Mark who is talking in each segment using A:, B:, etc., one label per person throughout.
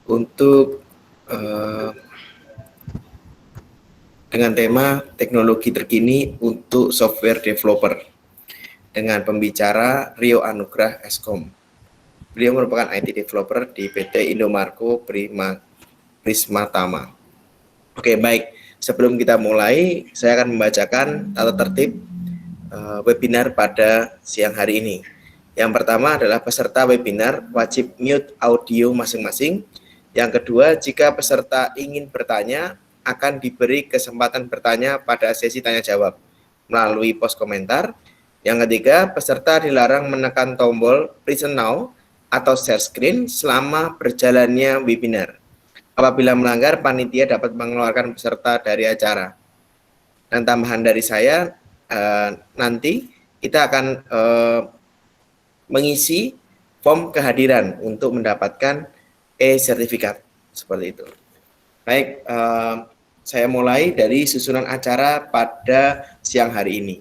A: untuk dengan tema teknologi terkini untuk software developer dengan pembicara Rio Anugrah Eskom. Beliau merupakan IT developer di PT Indomarko Prismatama. Oke, baik. Sebelum kita mulai, saya akan membacakan tata tertib webinar pada siang hari ini. Yang pertama adalah peserta webinar wajib mute audio masing-masing. Yang kedua, jika peserta ingin bertanya, akan diberi kesempatan bertanya pada sesi tanya jawab melalui pos komentar. Yang ketiga, peserta dilarang menekan tombol present now atau share screen selama berjalannya webinar. Apabila melanggar, panitia dapat mengeluarkan peserta dari acara. Dan tambahan dari saya, nanti kita akan mengisi form kehadiran untuk mendapatkan e-sertifikat seperti itu. Baik, saya mulai dari susunan acara pada siang hari ini.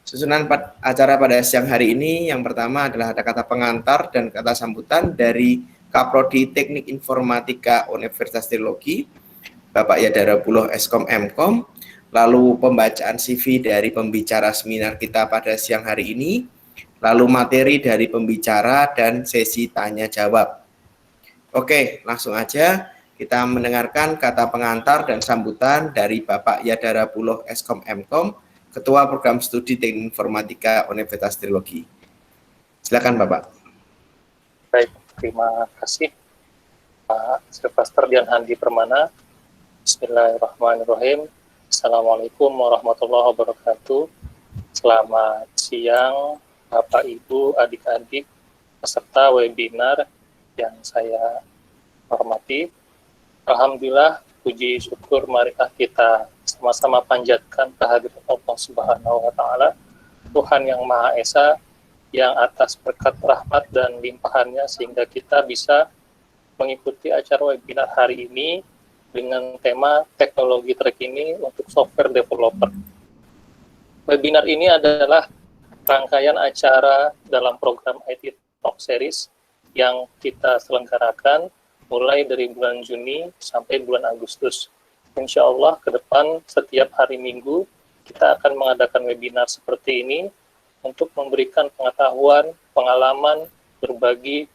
A: Susunan acara pada siang hari ini yang pertama adalah ada kata pengantar dan kata sambutan dari Kaprodi Teknik Informatika Universitas Teknologi, Bapak Yadara Buloh Eskom Mkom, lalu pembacaan CV dari pembicara seminar kita pada siang hari ini, lalu materi dari pembicara dan sesi tanya jawab. Oke, langsung aja kita mendengarkan kata pengantar dan sambutan dari Bapak Yadara Buloh Eskom Mkom, Ketua Program Studi Teknik Informatika Universitas Teknologi. Silakan Bapak.
B: Baik, terima kasih Pak Sylvester Dian Handi Permana. Bismillahirrahmanirrahim. Assalamualaikum warahmatullahi wabarakatuh. Selamat siang Bapak, Ibu, adik-adik, peserta webinar yang saya hormati. Alhamdulillah, puji syukur marilah kita sama-sama panjatkan kehadirat Allah Subhanahu wa Ta'ala, Tuhan yang Maha Esa, yang atas berkat rahmat dan limpahannya sehingga kita bisa mengikuti acara webinar hari ini dengan tema teknologi terkini untuk software developer. Webinar ini adalah rangkaian acara dalam program IT Talk Series yang kita selenggarakan mulai dari bulan Juni sampai bulan Agustus. Insya Allah ke depan setiap hari Minggu kita akan mengadakan webinar seperti ini untuk memberikan pengetahuan, pengalaman, berbagi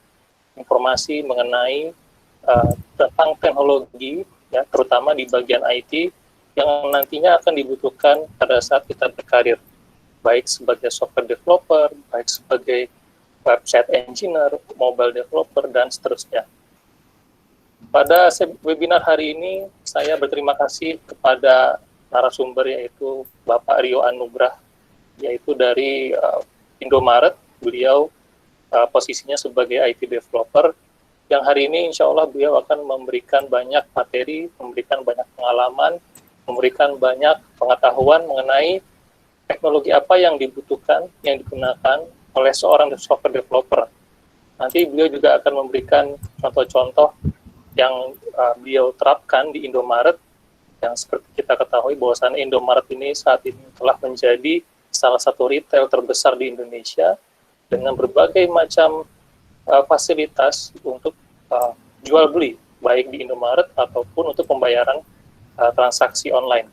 B: informasi mengenai tentang teknologi, ya, terutama di bagian IT yang nantinya akan dibutuhkan pada saat kita berkarir, baik sebagai software developer, baik sebagai website engineer, mobile developer, dan seterusnya. Pada webinar hari ini, saya berterima kasih kepada narasumber yaitu Bapak Rio Anugrah, yaitu dari Indomaret. Beliau posisinya sebagai IT developer, yang hari ini insya Allah beliau akan memberikan banyak materi, memberikan banyak pengalaman, memberikan banyak pengetahuan mengenai teknologi apa yang dibutuhkan, yang digunakan oleh seorang software developer. Nanti beliau juga akan memberikan contoh-contoh yang beliau terapkan di Indomaret, yang seperti kita ketahui bahwasannya Indomaret ini saat ini telah menjadi salah satu retail terbesar di Indonesia dengan berbagai macam fasilitas untuk jual beli, baik di Indomaret ataupun untuk pembayaran transaksi online.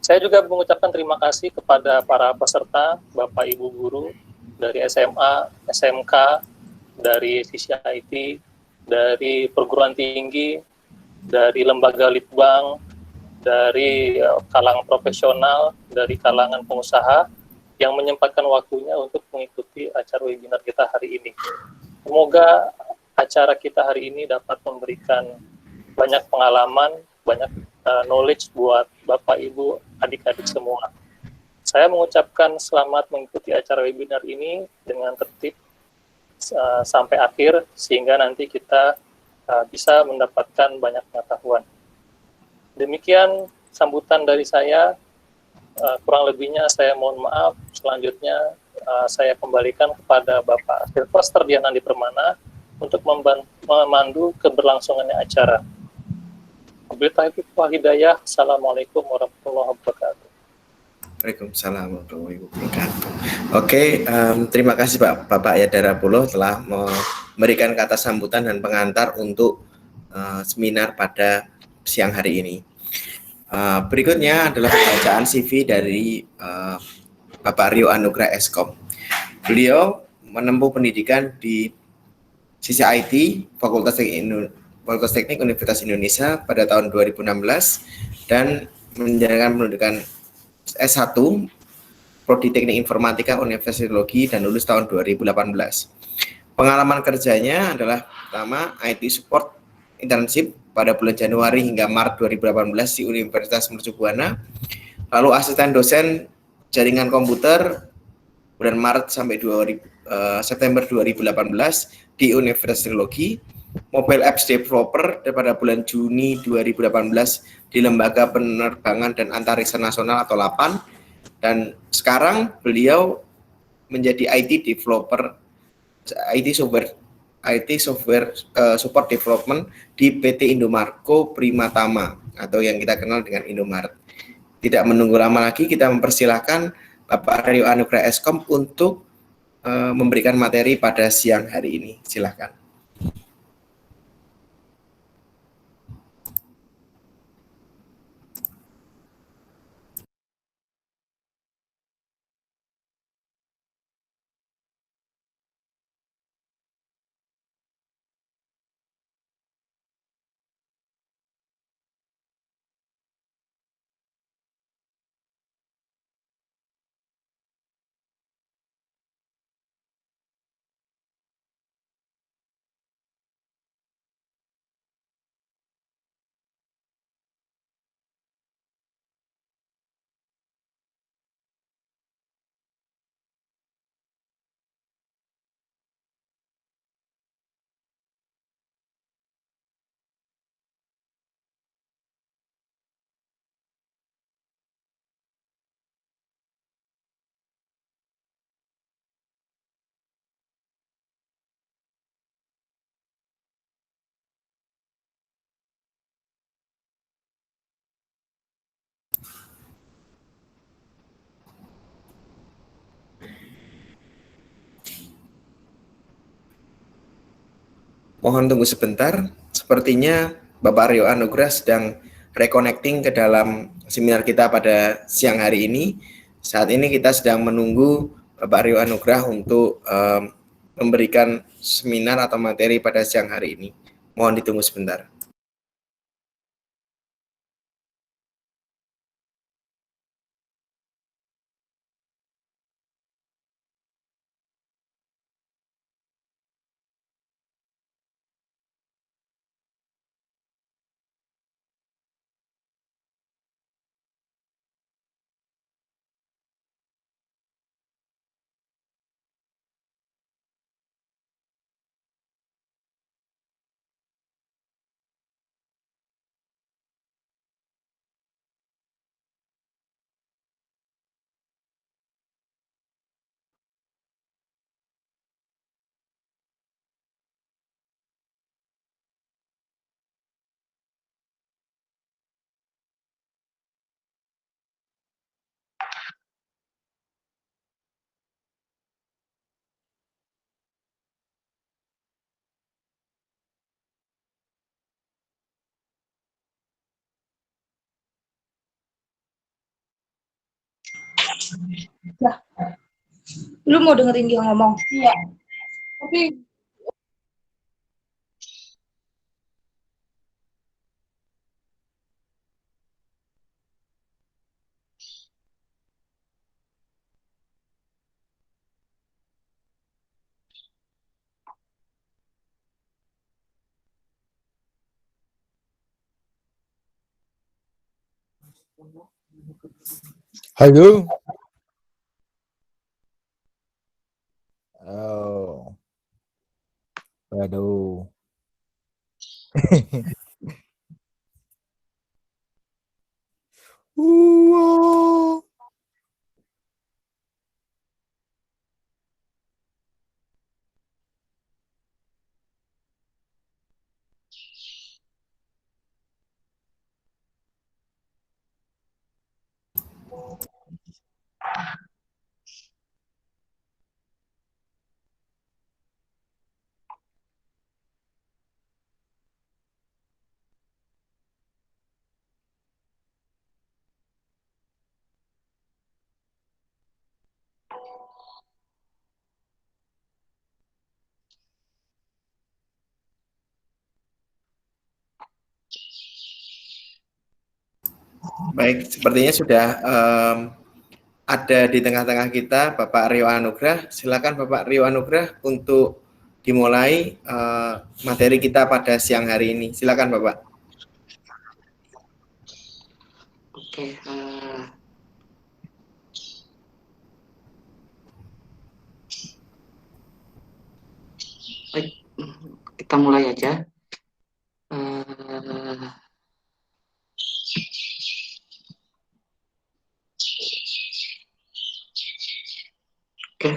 B: Saya juga mengucapkan terima kasih kepada para peserta, Bapak Ibu guru dari SMA, SMK, dari sisi IT, dari perguruan tinggi, dari lembaga litbang, dari kalangan profesional, dari kalangan pengusaha yang menyempatkan waktunya untuk mengikuti acara webinar kita hari ini. Semoga acara kita hari ini dapat memberikan banyak pengalaman, banyak knowledge buat Bapak, Ibu, adik-adik semua. Saya mengucapkan selamat mengikuti acara webinar ini dengan tertib sampai akhir, sehingga nanti kita bisa mendapatkan banyak pengetahuan. Demikian sambutan dari saya, kurang lebihnya saya mohon maaf. Selanjutnya saya kembalikan kepada Bapak Sylvester Dian Handi Permana untuk memandu keberlangsungannya acara. Wabillahi taufiq wal hidayah. Assalamualaikum warahmatullahi wabarakatuh.
A: Waalaikumsalam warahmatullahi wabarakatuh. Oke, terima kasih Bapak Yadara Buloh telah memberikan kata sambutan dan pengantar untuk seminar pada siang hari ini. Berikutnya adalah pembacaan CV dari Bapak Rio Anugrah Eskom. Beliau menempuh pendidikan di sisi IT Fakultas Teknik Universitas Indonesia pada tahun 2016 dan menjalankan pendidikan S1 Prodi Teknik Informatika Universitas Teknologi dan lulus tahun 2018. Pengalaman kerjanya adalah pertama IT support internship pada bulan Januari hingga Maret 2018 di Universitas Mercu Buana, lalu asisten dosen jaringan komputer bulan Maret sampai September 2018 di Universitas Teknologi, mobile apps developer pada bulan Juni 2018 di Lembaga Penerbangan dan Antariksa Nasional atau LAPAN, dan sekarang beliau menjadi IT software support development di PT Indomarko Primatama atau yang kita kenal dengan Indomaret. Tidak menunggu lama lagi, kita mempersilahkan Bapak Rio Anugrah Eskom untuk memberikan materi pada siang hari ini. Silakan. Mohon tunggu sebentar. Sepertinya Bapak Rio Anugrah sedang reconnecting ke dalam seminar kita pada siang hari ini. Saat ini kita sedang menunggu Bapak Rio Anugrah untuk memberikan seminar atau materi pada siang hari ini. Mohon ditunggu sebentar.
C: Ya, lu mau dengerin dia ngomong? Iya. Tapi
D: Halo. Oh, waduh. Wow.
A: Baik, sepertinya sudah ada di tengah-tengah kita Bapak Rio Anugrah. Silakan Bapak Rio Anugrah untuk dimulai materi kita pada siang hari ini. Silakan Bapak.
E: Oke, baik, kita mulai aja. Oke.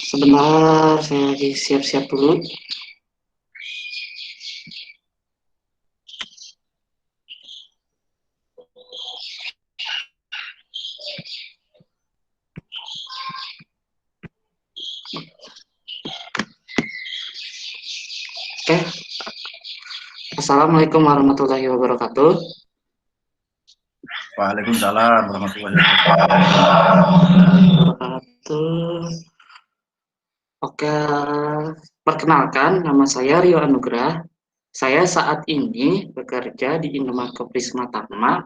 E: Sebentar, saya lagi siap-siap dulu. Oke. Assalamualaikum warahmatullahi wabarakatuh.
F: Waalaikumsalam warahmatullahi
E: Wabarakatuh. Oke, perkenalkan nama saya Rio Anugrah. Saya saat ini bekerja di Indomaret Prisma Tama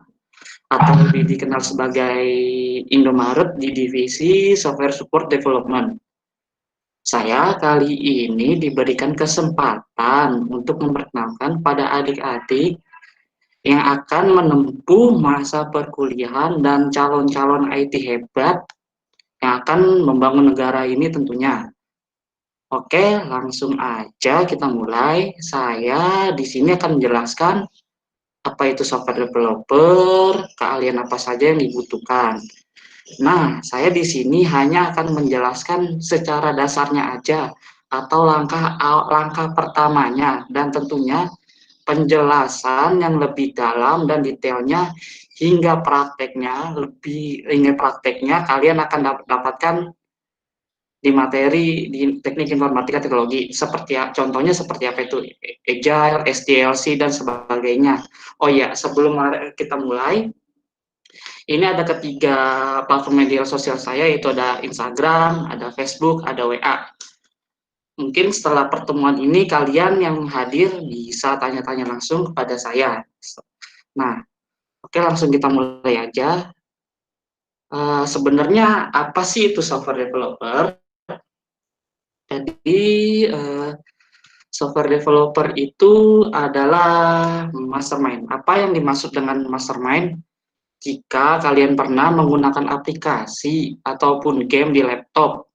E: atau lebih dikenal sebagai Indomaret di divisi Software Support Development. Saya kali ini diberikan kesempatan untuk memperkenalkan pada adik-adik yang akan menempuh masa perkuliahan dan calon-calon IT hebat yang akan membangun negara ini tentunya. Oke, langsung aja kita mulai. Saya di sini akan menjelaskan apa itu software developer, keahlian apa saja yang dibutuhkan. Nah, saya di sini hanya akan menjelaskan secara dasarnya aja atau langkah pertamanya, dan tentunya penjelasan yang lebih dalam dan detailnya hingga prakteknya kalian akan dapatkan di materi di teknik informatika teknologi, seperti contohnya seperti apa itu Agile, SDLC dan sebagainya. Oh ya, sebelum kita mulai, ini ada ketiga platform media sosial saya, yaitu ada Instagram, ada Facebook, ada WA. Mungkin setelah pertemuan ini kalian yang hadir bisa tanya-tanya langsung kepada saya. Nah, oke, langsung kita mulai aja. Sebenarnya apa sih itu software developer? Jadi software developer itu adalah mastermind. Apa yang dimaksud dengan mastermind? Jika kalian pernah menggunakan aplikasi ataupun game di laptop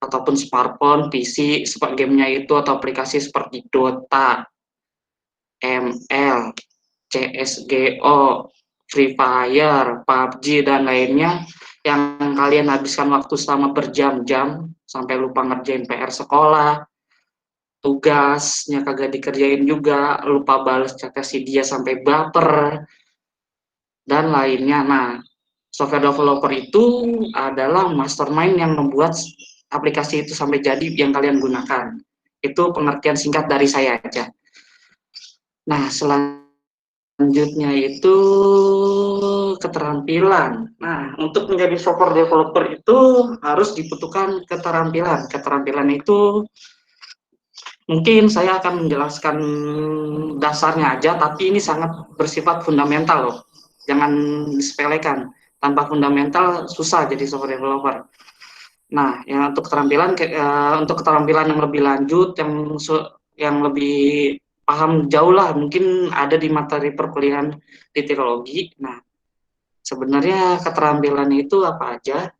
E: ataupun smartphone, PC, seperti gamenya itu atau aplikasi seperti Dota, ML, CSGO, Free Fire, PUBG dan lainnya, yang kalian habiskan waktu selama berjam-jam sampai lupa ngerjain PR sekolah, tugasnya kagak dikerjain juga, lupa balas chatnya si dia sampai baper, dan lainnya. Nah, software developer itu adalah mastermind yang membuat aplikasi itu sampai jadi yang kalian gunakan. Itu pengertian singkat dari saya aja. Nah, selanjutnya itu keterampilan. Nah, untuk menjadi software developer itu harus dibutuhkan keterampilan. Keterampilan itu mungkin saya akan menjelaskan dasarnya aja, tapi ini sangat bersifat fundamental loh. Jangan disepelekan. Tanpa fundamental susah jadi software developer. Nah, yang untuk keterampilan yang lebih lanjut, yang lebih paham jauh lah, mungkin ada di materi perkuliahan di teknologi. Nah, sebenarnya keterampilan itu apa aja?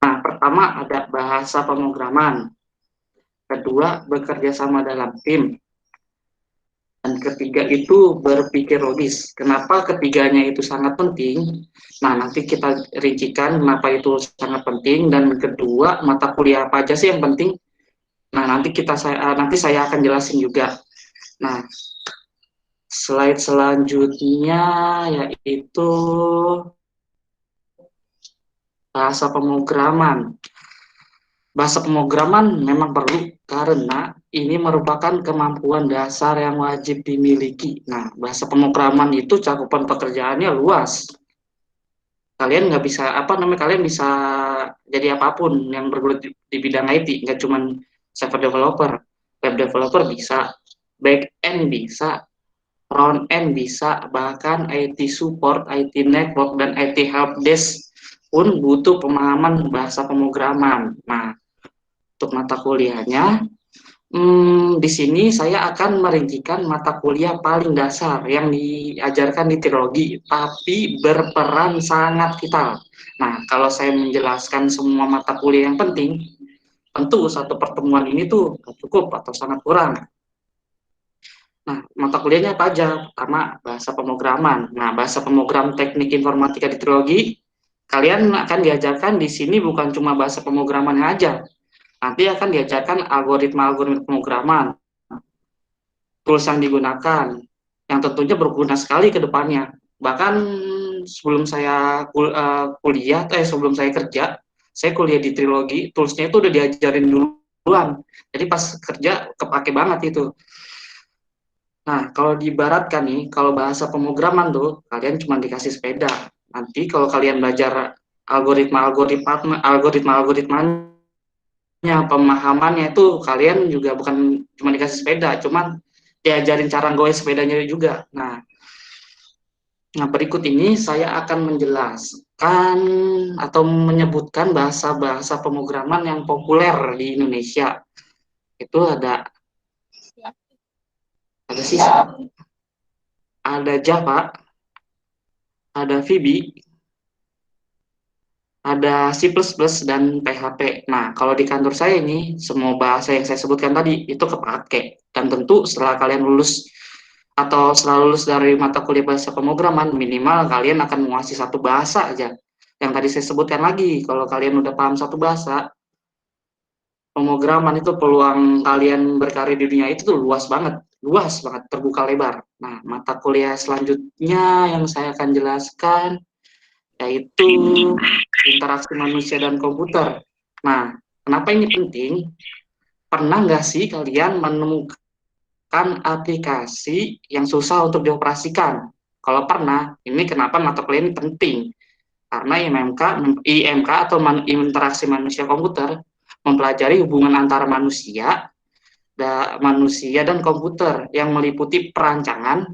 E: Nah, pertama ada bahasa pemrograman. Kedua, bekerja sama dalam tim. Dan ketiga itu berpikir logis. Kenapa ketiganya itu sangat penting? Nah, nanti kita rincikan kenapa itu sangat penting. Dan kedua, mata kuliah apa aja sih yang penting? Nah, nanti saya akan jelasin juga. Nah, slide selanjutnya yaitu bahasa pemrograman. Bahasa pemrograman memang perlu karena ini merupakan kemampuan dasar yang wajib dimiliki. Nah, bahasa pemrograman itu cakupan pekerjaannya luas. Kalian nggak bisa kalian bisa jadi apapun yang bergelut di bidang IT, nggak cuma software developer, web developer bisa, back end bisa, front end bisa, bahkan IT support, IT network, dan IT helpdesk pun butuh pemahaman bahasa pemrograman. Nah, untuk mata kuliahnya, di sini saya akan merincikan mata kuliah paling dasar yang diajarkan di teologi, tapi berperan sangat vital. Nah, kalau saya menjelaskan semua mata kuliah yang penting, tentu satu pertemuan ini tuh cukup atau sangat kurang. Nah, mata kuliahnya apa aja? Pertama, bahasa pemrograman. Nah, bahasa pemrogram teknik informatika di teologi, kalian akan diajarkan di sini bukan cuma bahasa pemrograman aja, nanti akan diajarkan algoritma-algoritma pemrograman, tools yang digunakan, yang tentunya berguna sekali ke depannya. Bahkan sebelum saya sebelum saya kerja, saya kuliah di trilogi, toolsnya itu udah diajarin duluan. Jadi pas kerja kepake banget itu. Nah, kalau diibaratkan nih, kalau bahasa pemrograman tuh, kalian cuma dikasih sepeda. Nanti kalau kalian belajar algoritmanya, pemahamannya itu kalian juga bukan cuma dikasih sepeda, cuman diajarin cara goes sepedanya juga. Nah, berikut ini saya akan menjelaskan atau menyebutkan bahasa-bahasa pemrograman yang populer di Indonesia. Itu ada C#, ada Java, ada VB, ada C++ dan PHP. Nah, kalau di kantor saya ini, semua bahasa yang saya sebutkan tadi itu kepake. Dan tentu setelah kalian lulus atau setelah lulus dari mata kuliah bahasa pemrograman, minimal kalian akan menguasai satu bahasa aja. Yang tadi saya sebutkan lagi, kalau kalian udah paham satu bahasa, pemrograman itu peluang kalian berkarir di dunia itu tuh luas banget, terbuka lebar. Nah, mata kuliah selanjutnya yang saya akan jelaskan yaitu interaksi manusia dan komputer. Nah, kenapa ini penting? Pernah nggak sih kalian menemukan aplikasi yang susah untuk dioperasikan? Kalau pernah, ini kenapa mata kuliah ini penting? Karena IMK atau interaksi manusia komputer mempelajari hubungan antara manusia dan komputer yang meliputi perancangan,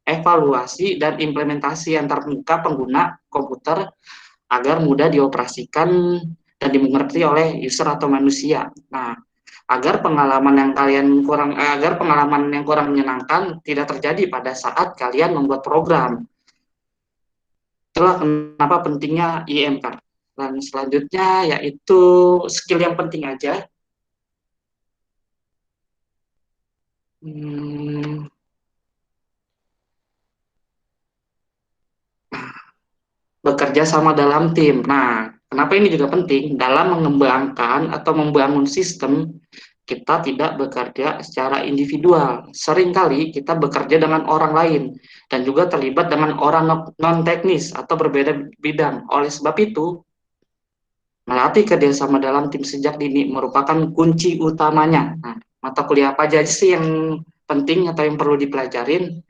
E: evaluasi, dan implementasi antar muka pengguna komputer agar mudah dioperasikan dan dimengerti oleh user atau manusia. Nah, agar pengalaman yang kurang menyenangkan tidak terjadi pada saat kalian membuat program. Itulah kenapa pentingnya IMK. Dan selanjutnya yaitu skill yang penting aja. Bekerja sama dalam tim. Nah, kenapa ini juga penting? Dalam mengembangkan atau membangun sistem, kita tidak bekerja secara individual. Seringkali kita bekerja dengan orang lain dan juga terlibat dengan orang non-teknis atau berbeda bidang. Oleh sebab itu, melatih kerjasama dalam tim sejak dini merupakan kunci utamanya. Nah, mata kuliah apa aja sih yang penting atau yang perlu dipelajarin?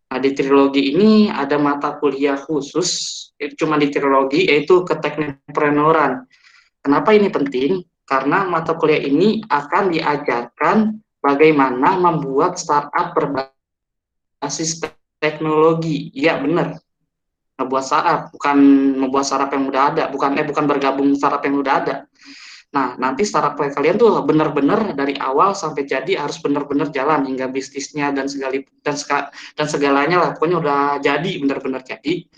E: Nah, di trilogi ini ada mata kuliah khusus, itu cuma di trilogi, yaitu keteknikpreneuraan. Kenapa ini penting? Karena mata kuliah ini akan diajarkan bagaimana membuat startup berbasis teknologi. Iya, benar. Membuat startup, bukan membuat startup yang udah ada, bukan bergabung startup yang udah ada. Nah, nanti startup kalian tuh benar-benar dari awal sampai jadi harus benar-benar jalan hingga bisnisnya dan segalanya lah, pokoknya udah jadi, benar-benar jadi.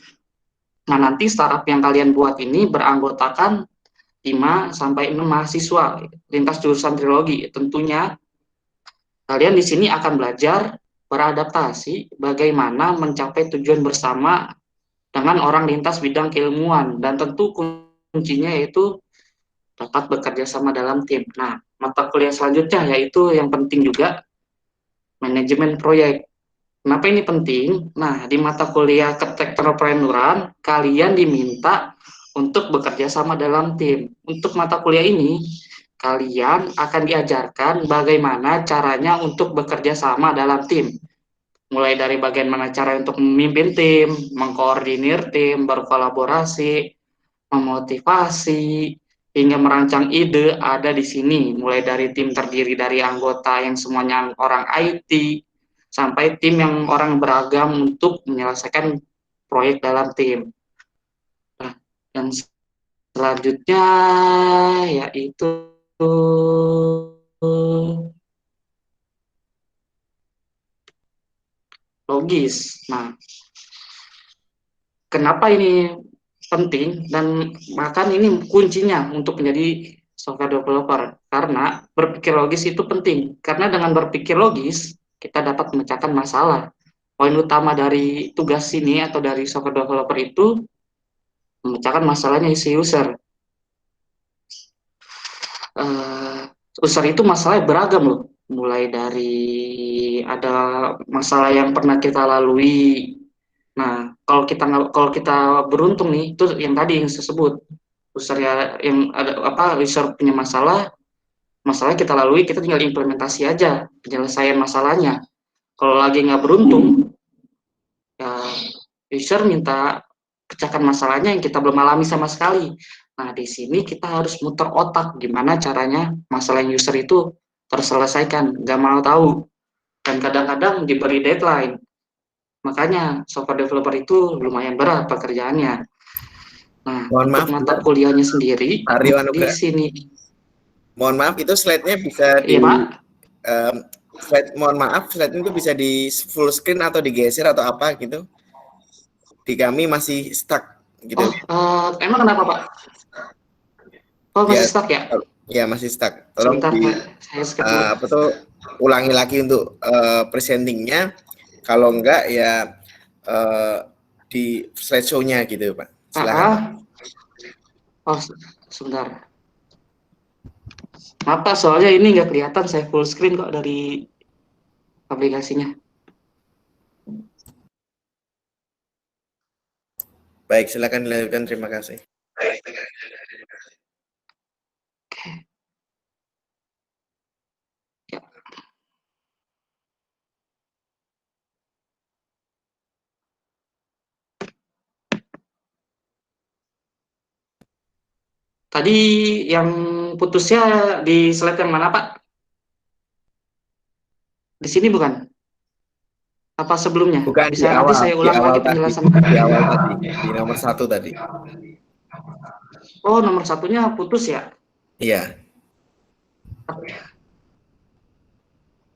E: Nah, nanti startup yang kalian buat ini beranggotakan 5 sampai 6 mahasiswa lintas jurusan trilogi. Tentunya kalian di sini akan belajar beradaptasi bagaimana mencapai tujuan bersama dengan orang lintas bidang keilmuan, dan tentu kuncinya yaitu dapat bekerja sama dalam tim. Nah, mata kuliah selanjutnya yaitu yang penting juga, manajemen proyek. Kenapa ini penting? Nah, di mata kuliah keteknopreneuraan, kalian diminta untuk bekerja sama dalam tim. Untuk mata kuliah ini, kalian akan diajarkan bagaimana caranya untuk bekerja sama dalam tim. Mulai dari bagaimana cara untuk memimpin tim, mengkoordinir tim, berkolaborasi, memotivasi, hingga merancang ide ada di sini, mulai dari tim terdiri dari anggota yang semuanya orang IT, sampai tim yang orang beragam untuk menyelesaikan proyek dalam tim. Nah, dan selanjutnya yaitu logis. Nah, kenapa ini penting dan bahkan ini kuncinya untuk menjadi software developer, karena berpikir logis itu penting, karena dengan berpikir logis kita dapat memecahkan masalah. Poin utama dari tugas ini atau dari software developer itu memecahkan masalahnya si user. User itu masalahnya beragam loh, mulai dari ada masalah yang pernah kita lalui. Nah, kalau kita beruntung nih, itu yang tadi yang saya sebut, user ya yang ada apa, user punya masalah kita lalui, kita tinggal implementasi aja penyelesaian masalahnya. Kalau lagi nggak beruntung, ya user minta pecahkan masalahnya yang kita belum alami sama sekali. Nah, di sini kita harus muter otak gimana caranya masalah yang user itu terselesaikan, nggak mau tahu. Dan kadang-kadang diberi deadline. Makanya software developer itu lumayan berat pekerjaannya. Nah,
A: Mohon
E: untuk
A: maaf,
E: mata kuliahnya sendiri
A: Aryo
E: di
A: Anugrah.
E: sini.
A: Mohon maaf, itu slide-nya bisa di
E: Iya, Pak.
A: mohon maaf, slide itu bisa di full screen atau digeser atau apa gitu. Di kami masih stuck gitu.
E: Emang kenapa, Pak? Oh,
A: Ya,
E: masih stuck ya?
A: ya masih stuck. Tolong
E: Sebentar,
A: di
E: saya skip dulu.
A: apa tuh ulangi lagi untuk presentingnya. Kalau enggak ya di slideshow-nya gitu, Pak. Silakan.
E: Oh, sebentar. Maaf, Pak, soalnya ini nggak kelihatan, saya full screen kok dari aplikasinya.
A: Baik, silakan dilanjutkan. Terima kasih.
E: Ya. Tadi yang putusnya di slide yang mana, Pak? Di sini bukan? Apa sebelumnya?
A: Bukan
E: Bisa nanti saya
A: di
E: ulang
A: awal
E: lagi
A: tadi,
E: penjelasan.
A: di awal tadi, di nomor 1 tadi.
E: Oh, nomor satunya putus ya?
A: Iya.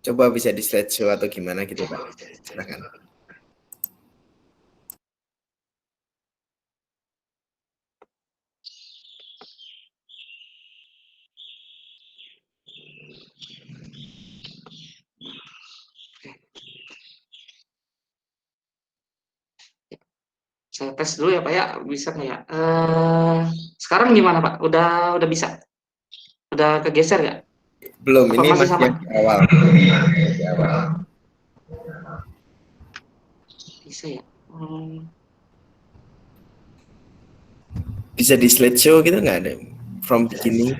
A: Coba bisa di slideshow atau gimana gitu, Pak. Silakan.
E: Saya tes dulu ya, Pak ya. Bisa nggak ya? Sekarang gimana, Pak? Udah bisa? Udah kegeser nggak?
A: Belum,
E: Apa
A: ini
E: masih
A: masih
E: sama?
A: yang di awal. Di awal.
E: Bisa ya?
A: Bisa di slideshow gitu nggak ada? From beginning.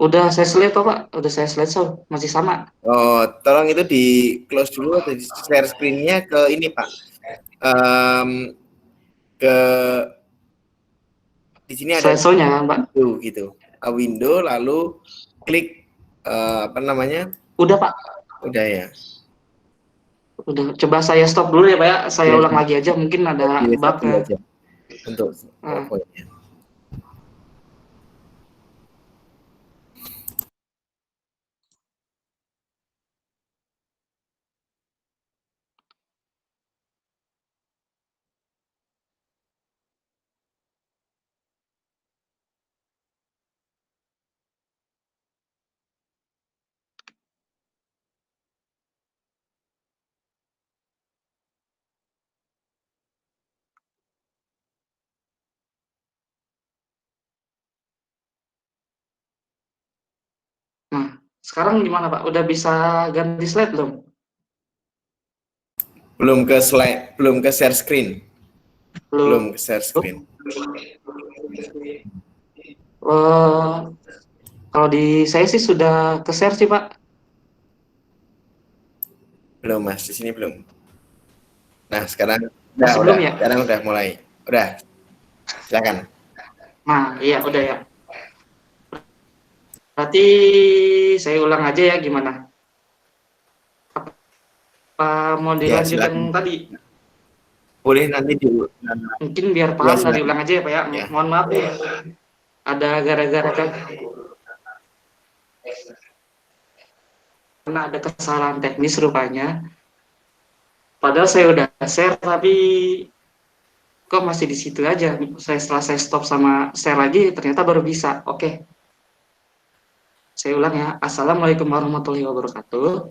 E: Udah saya slide kok, Pak. Udah saya slide so. Masih sama.
A: Oh, tolong itu di close dulu atau di share screen-nya ke ini, Pak. Ke di sini ada
E: Slide-nya kan, Pak?
A: gitu. Window lalu klik apa namanya?
E: Udah, Pak.
A: Udah ya.
E: Udah. Coba saya stop dulu ya, Pak ya. Saya
A: Ya,
E: ulang lagi aja. Mungkin ada bug-nya.
A: aja untuk poinnya.
E: Nah, sekarang gimana, Pak? Udah bisa ganti slide belum?
A: Belum ke share screen. Belum ke share screen.
E: Kalau di saya sih sudah ke share sih, Pak.
A: Belum, Mas. Di sini belum. Nah, sekarang
E: Belum ya?
A: Sekarang udah mulai. Udah. Silakan.
E: Nah, iya udah ya. Berarti saya ulang aja ya gimana? Apa mau
A: Ya,
E: dilanjut yang
A: silakan.
E: tadi?
A: Boleh nanti di
E: Mungkin biar
A: ya,
E: paham dari
A: silakan.
E: ulang aja ya Pak ya.
A: Ya.
E: Mohon maaf ya. Ada gara-gara karena ada kesalahan teknis rupanya. Padahal saya udah share tapi kok masih di situ aja. Setelah saya stop sama share lagi ternyata baru bisa. Oke. Saya ulang ya. Assalamualaikum warahmatullahi wabarakatuh.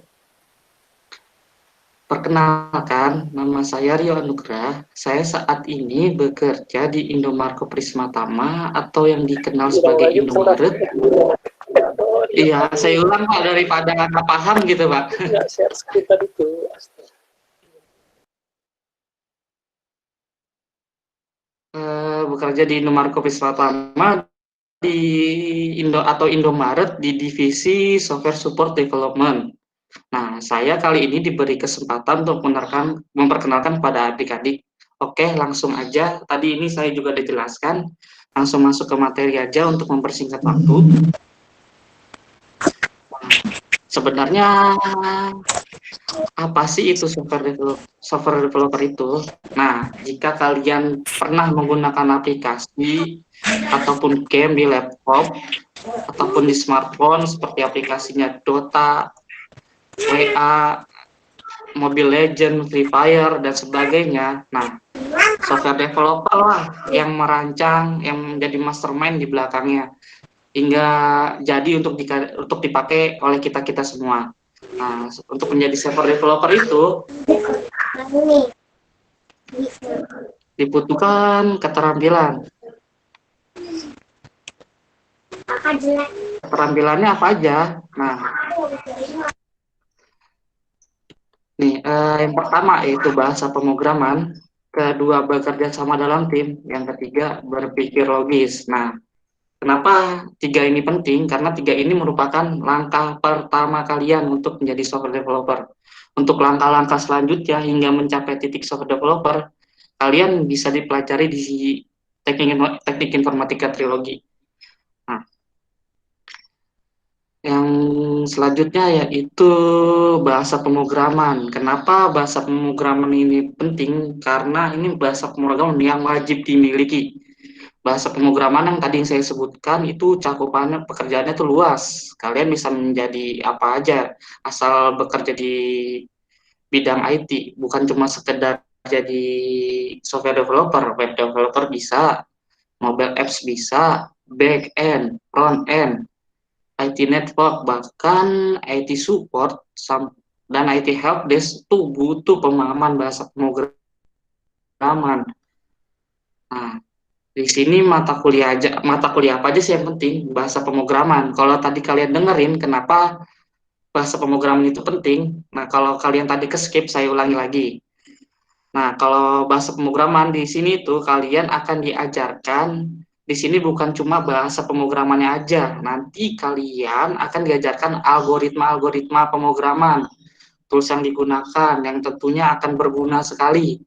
E: Perkenalkan, nama saya Rio Anugrah. Saya saat ini bekerja di Indomarko Prismatama atau yang dikenal sebagai Indomaret. Iya, saya ulang Pak daripada nggak paham gitu Pak.
B: Nggak share screen tadi tuh.
E: Bekerja di Indomarko Prismatama di Indomaret di divisi Software Support Development. Nah, saya kali ini diberi kesempatan untuk memperkenalkan pada adik-adik. Oke, langsung aja. Tadi ini saya juga dijelaskan. Langsung masuk ke materi aja untuk mempersingkat waktu. Sebenarnya apa sih itu software developer itu? Nah, jika kalian pernah menggunakan aplikasi ataupun game di laptop ataupun di smartphone seperti aplikasinya Dota, WA, Mobile Legend, Free Fire, dan sebagainya. Nah, software developer lah yang merancang, yang menjadi mastermind di belakangnya, hingga jadi untuk dipakai oleh kita semua. Nah, untuk menjadi software developer itu dibutuhkan keterampilan. Keterampilannya apa aja? Nah, nih, yang pertama yaitu bahasa pemrograman, kedua bekerja sama dalam tim, yang ketiga berpikir logis. Nah, kenapa tiga ini penting? Karena tiga ini merupakan langkah pertama kalian untuk menjadi software developer. Untuk langkah-langkah selanjutnya hingga mencapai titik software developer, kalian bisa dipelajari di teknik informatika trilogi. Nah, yang selanjutnya yaitu bahasa pemrograman. Kenapa bahasa pemrograman ini penting? Karena ini bahasa pemrograman yang wajib dimiliki. Bahasa pemrograman yang tadi saya sebutkan itu cakupannya pekerjaannya itu luas. Kalian bisa menjadi apa aja asal bekerja di bidang IT, bukan cuma sekedar jadi software developer, web developer bisa, mobile apps bisa, back end, front end, IT network, bahkan IT support dan IT helpdesk itu butuh pemahaman bahasa pemrograman. Nah, di sini mata kuliah apa aja sih yang penting? Bahasa pemrograman. Kalau tadi kalian dengerin kenapa bahasa pemrograman itu penting, nah kalau kalian tadi ke skip, saya ulangi lagi. Nah, kalau bahasa pemrograman di sini tuh kalian akan diajarkan, di sini bukan cuma bahasa pemrogramannya aja, nanti kalian akan diajarkan algoritma-algoritma pemrograman, tools yang digunakan, yang tentunya akan berguna sekali.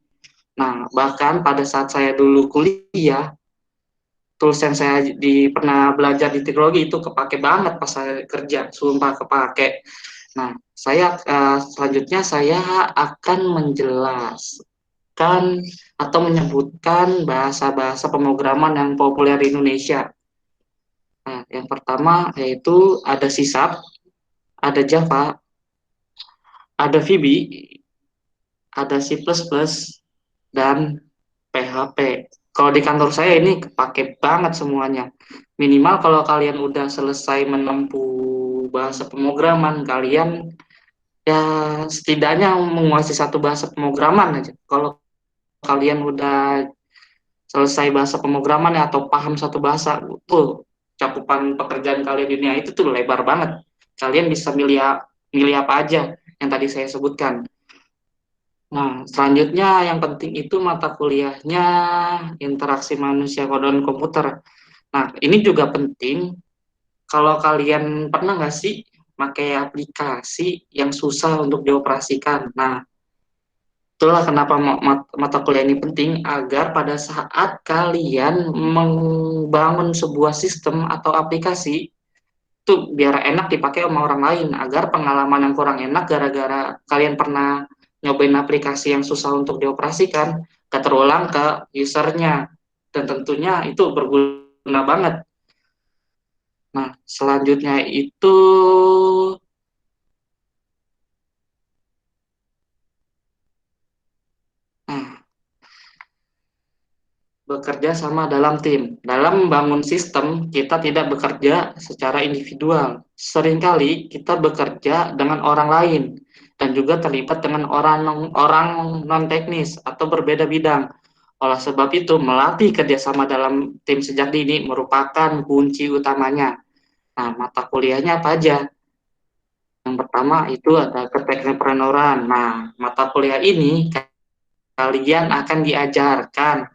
E: Nah, bahkan pada saat saya dulu kuliah, tools yang saya pernah belajar di teknologi itu kepake banget pas saya kerja, sumpah kepake. Nah, selanjutnya saya akan menjelaskan atau menyebutkan bahasa-bahasa pemrograman yang populer di Indonesia. Nah, yang pertama yaitu ada C#, ada Java, ada VB, ada C++, dan PHP. Kalau di kantor saya ini kepake banget semuanya. Minimal kalau kalian udah selesai menempuh bahasa pemrograman, kalian ya setidaknya menguasai satu bahasa pemrograman aja. Kalau kalian udah selesai bahasa pemrograman ya, atau paham satu bahasa, tuh cakupan pekerjaan kalian di dunia itu tuh lebar banget. Kalian bisa milih apa aja yang tadi saya sebutkan. Nah, selanjutnya yang penting itu mata kuliahnya interaksi manusia dan komputer. Nah, ini juga penting. Kalau kalian pernah nggak sih pakai aplikasi yang susah untuk dioperasikan? Nah, itulah kenapa mata kuliah ini penting, agar pada saat kalian membangun sebuah sistem atau aplikasi, itu itu biar enak dipakai sama orang lain, agar pengalaman yang kurang enak gara-gara kalian pernah nyobain aplikasi yang susah untuk dioperasikan gak terulang ke usernya, dan tentunya itu berguna banget. Nah, selanjutnya itu nah, bekerja sama dalam tim. Dalam membangun sistem, kita tidak bekerja secara individual. Seringkali kita bekerja dengan orang lain dan juga terlibat dengan orang non teknis atau berbeda bidang. Oleh sebab itu, melatih kerjasama dalam tim sejak dini merupakan kunci utamanya. Nah, mata kuliahnya apa aja? Yang pertama itu ada keteknopreneuraan. Nah, mata kuliah ini kalian akan diajarkan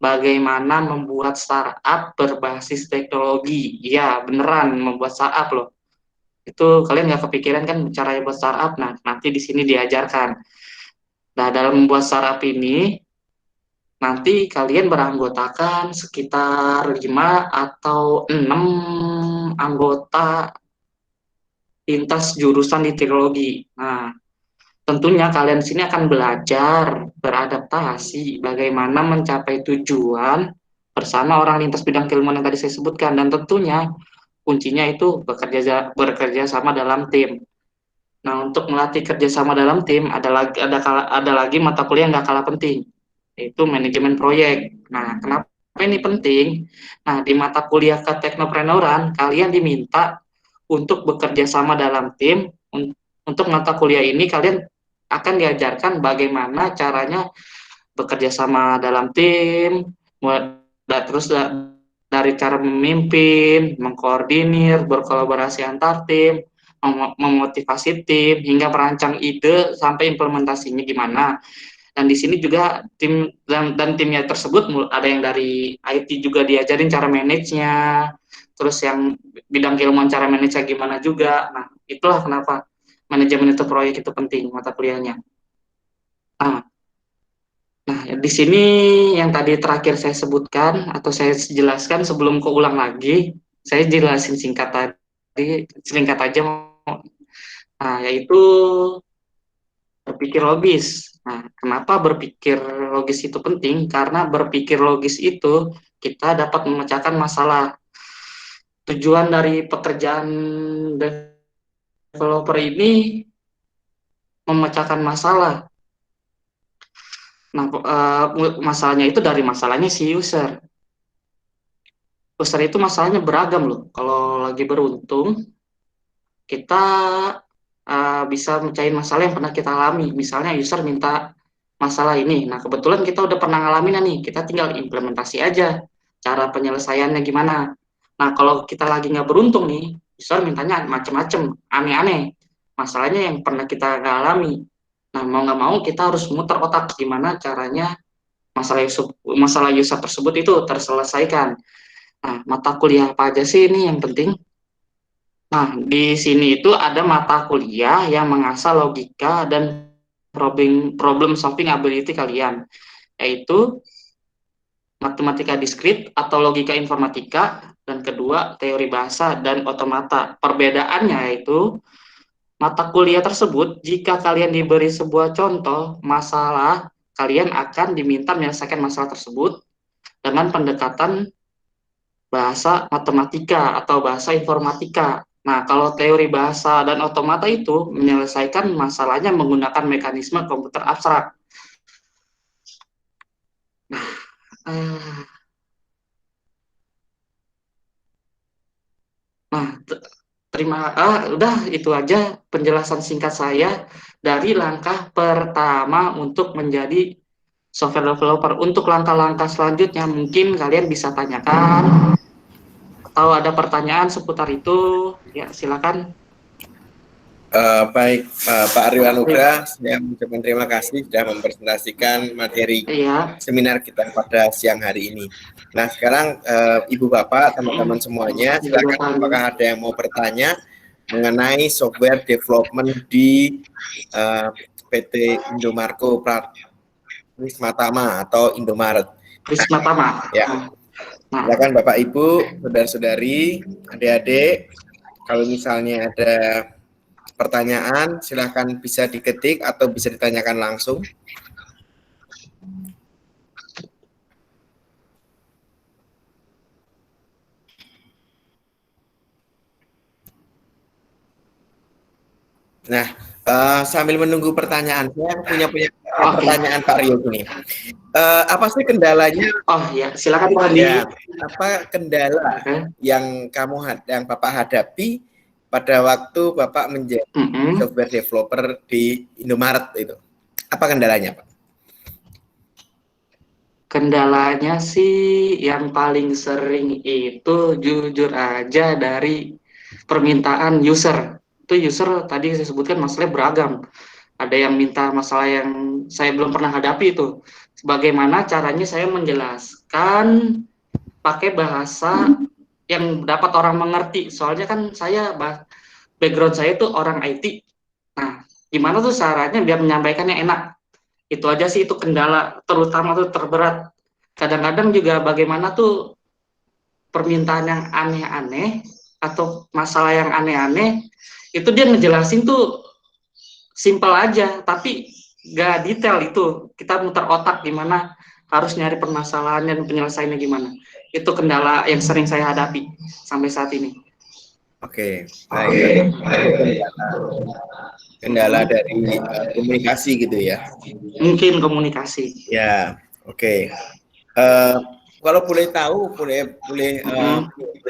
E: bagaimana membuat startup berbasis teknologi. Ya, beneran membuat startup loh. Itu kalian nggak kepikiran kan caranya buat startup? Nah, nanti di sini diajarkan. Nah, dalam membuat startup ini, nanti kalian beranggotakan sekitar 5 atau 6 anggota lintas jurusan di teknologi. Nah, tentunya kalian sini akan belajar beradaptasi bagaimana mencapai tujuan bersama orang lintas bidang keilmuan yang tadi saya sebutkan, dan tentunya kuncinya itu bekerja sama dalam tim. Nah, untuk melatih kerjasama dalam tim ada lagi mata kuliah yang nggak kalah penting, yaitu manajemen proyek. Nah, kenapa ini penting? Nah, di mata kuliah keteknopreneuraan kalian diminta untuk bekerja sama dalam tim. Untuk mata kuliah ini kalian akan diajarkan bagaimana caranya bekerja sama dalam tim, terus dari cara memimpin, mengkoordinir, berkolaborasi antar tim, memotivasi tim, hingga merancang ide sampai implementasinya gimana. Dan di sini juga tim dan timnya tersebut ada yang dari IT juga diajarin cara manage-nya, terus yang bidang keilmuan cara manage-nya gimana juga. Nah, itulah kenapa manajemen itu proyek itu penting mata kuliahnya. Nah, di sini yang tadi terakhir saya sebutkan atau saya jelaskan sebelum keulang lagi, saya jelasin singkat aja. Nah, yaitu berpikir logis. Nah, kenapa berpikir logis itu penting? Karena berpikir logis itu kita dapat memecahkan masalah. Tujuan dari pekerjaan developer ini memecahkan masalah. Nah, masalahnya itu dari masalahnya si user. User itu masalahnya beragam loh. Kalau lagi beruntung, kita bisa mecahin masalah yang pernah kita alami. Misalnya user minta masalah ini. Nah, kebetulan kita udah pernah ngalamin nih. Kita tinggal implementasi aja cara penyelesaiannya gimana. Nah, kalau kita lagi nggak beruntung nih, user mintanya macem-macem, aneh-aneh. Masalahnya yang pernah kita nggak alami. Nah, mau nggak mau kita harus muter otak gimana caranya masalah user tersebut itu terselesaikan. Nah, mata kuliah apa aja sih ini yang penting? Nah, di sini itu ada mata kuliah yang mengasah logika dan problem solving ability kalian, yaitu matematika diskrit atau logika informatika, dan kedua teori bahasa dan otomata. Perbedaannya yaitu mata kuliah tersebut, jika kalian diberi sebuah contoh masalah, kalian akan diminta menyelesaikan masalah tersebut dengan pendekatan bahasa matematika atau bahasa informatika. Nah, kalau teori bahasa dan otomata itu menyelesaikan masalahnya menggunakan mekanisme komputer abstrak. Nah, udah itu aja penjelasan singkat saya dari langkah pertama untuk menjadi software developer. Untuk langkah-langkah selanjutnya mungkin kalian bisa tanyakan atau ada pertanyaan seputar itu, ya silakan.
A: Baik, Pak Aryo Anugrah, saya mengucapkan terima kasih sudah mempresentasikan materi seminar kita pada siang hari ini. Nah, sekarang Ibu Bapak, teman-teman semuanya, silakan apakah ada yang mau bertanya mengenai software development di PT Indomarko Prismatama atau Indomaret.
E: Prismatama.
A: Ya. Silakan Bapak Ibu, saudara-saudari, adik-adik, Kalau misalnya ada pertanyaan, silahkan bisa diketik atau bisa ditanyakan langsung. Nah, sambil menunggu pertanyaan, saya punya pertanyaan Pak Rio ini. Apa sih kendalanya?
E: Oh ya, silakan Pak Andi.
A: Ya, apa kendala yang Bapak hadapi pada waktu Bapak menjadi software developer di Indomaret itu? Apa kendalanya, Pak?
E: Kendalanya sih yang paling sering itu jujur aja dari permintaan user. Itu user tadi saya sebutkan masalahnya beragam. Ada yang minta masalah yang saya belum pernah hadapi itu. Bagaimana caranya saya menjelaskan pakai bahasa yang dapat orang mengerti. Soalnya kan background saya itu orang IT. Nah, gimana tuh caranya biar menyampaikannya enak? Itu aja sih, itu kendala terutama tuh terberat. Kadang-kadang juga bagaimana tuh permintaan yang aneh-aneh atau masalah yang aneh-aneh itu dia ngejelasin tuh simpel aja tapi gak detail. Itu kita muter otak gimana harus nyari permasalahan dan penyelesaiannya gimana. Itu kendala yang sering saya hadapi sampai saat ini.
A: Oke, baik. Kendala dari komunikasi gitu ya?
E: Mungkin komunikasi.
A: Ya, oke. Kalau boleh tahu, boleh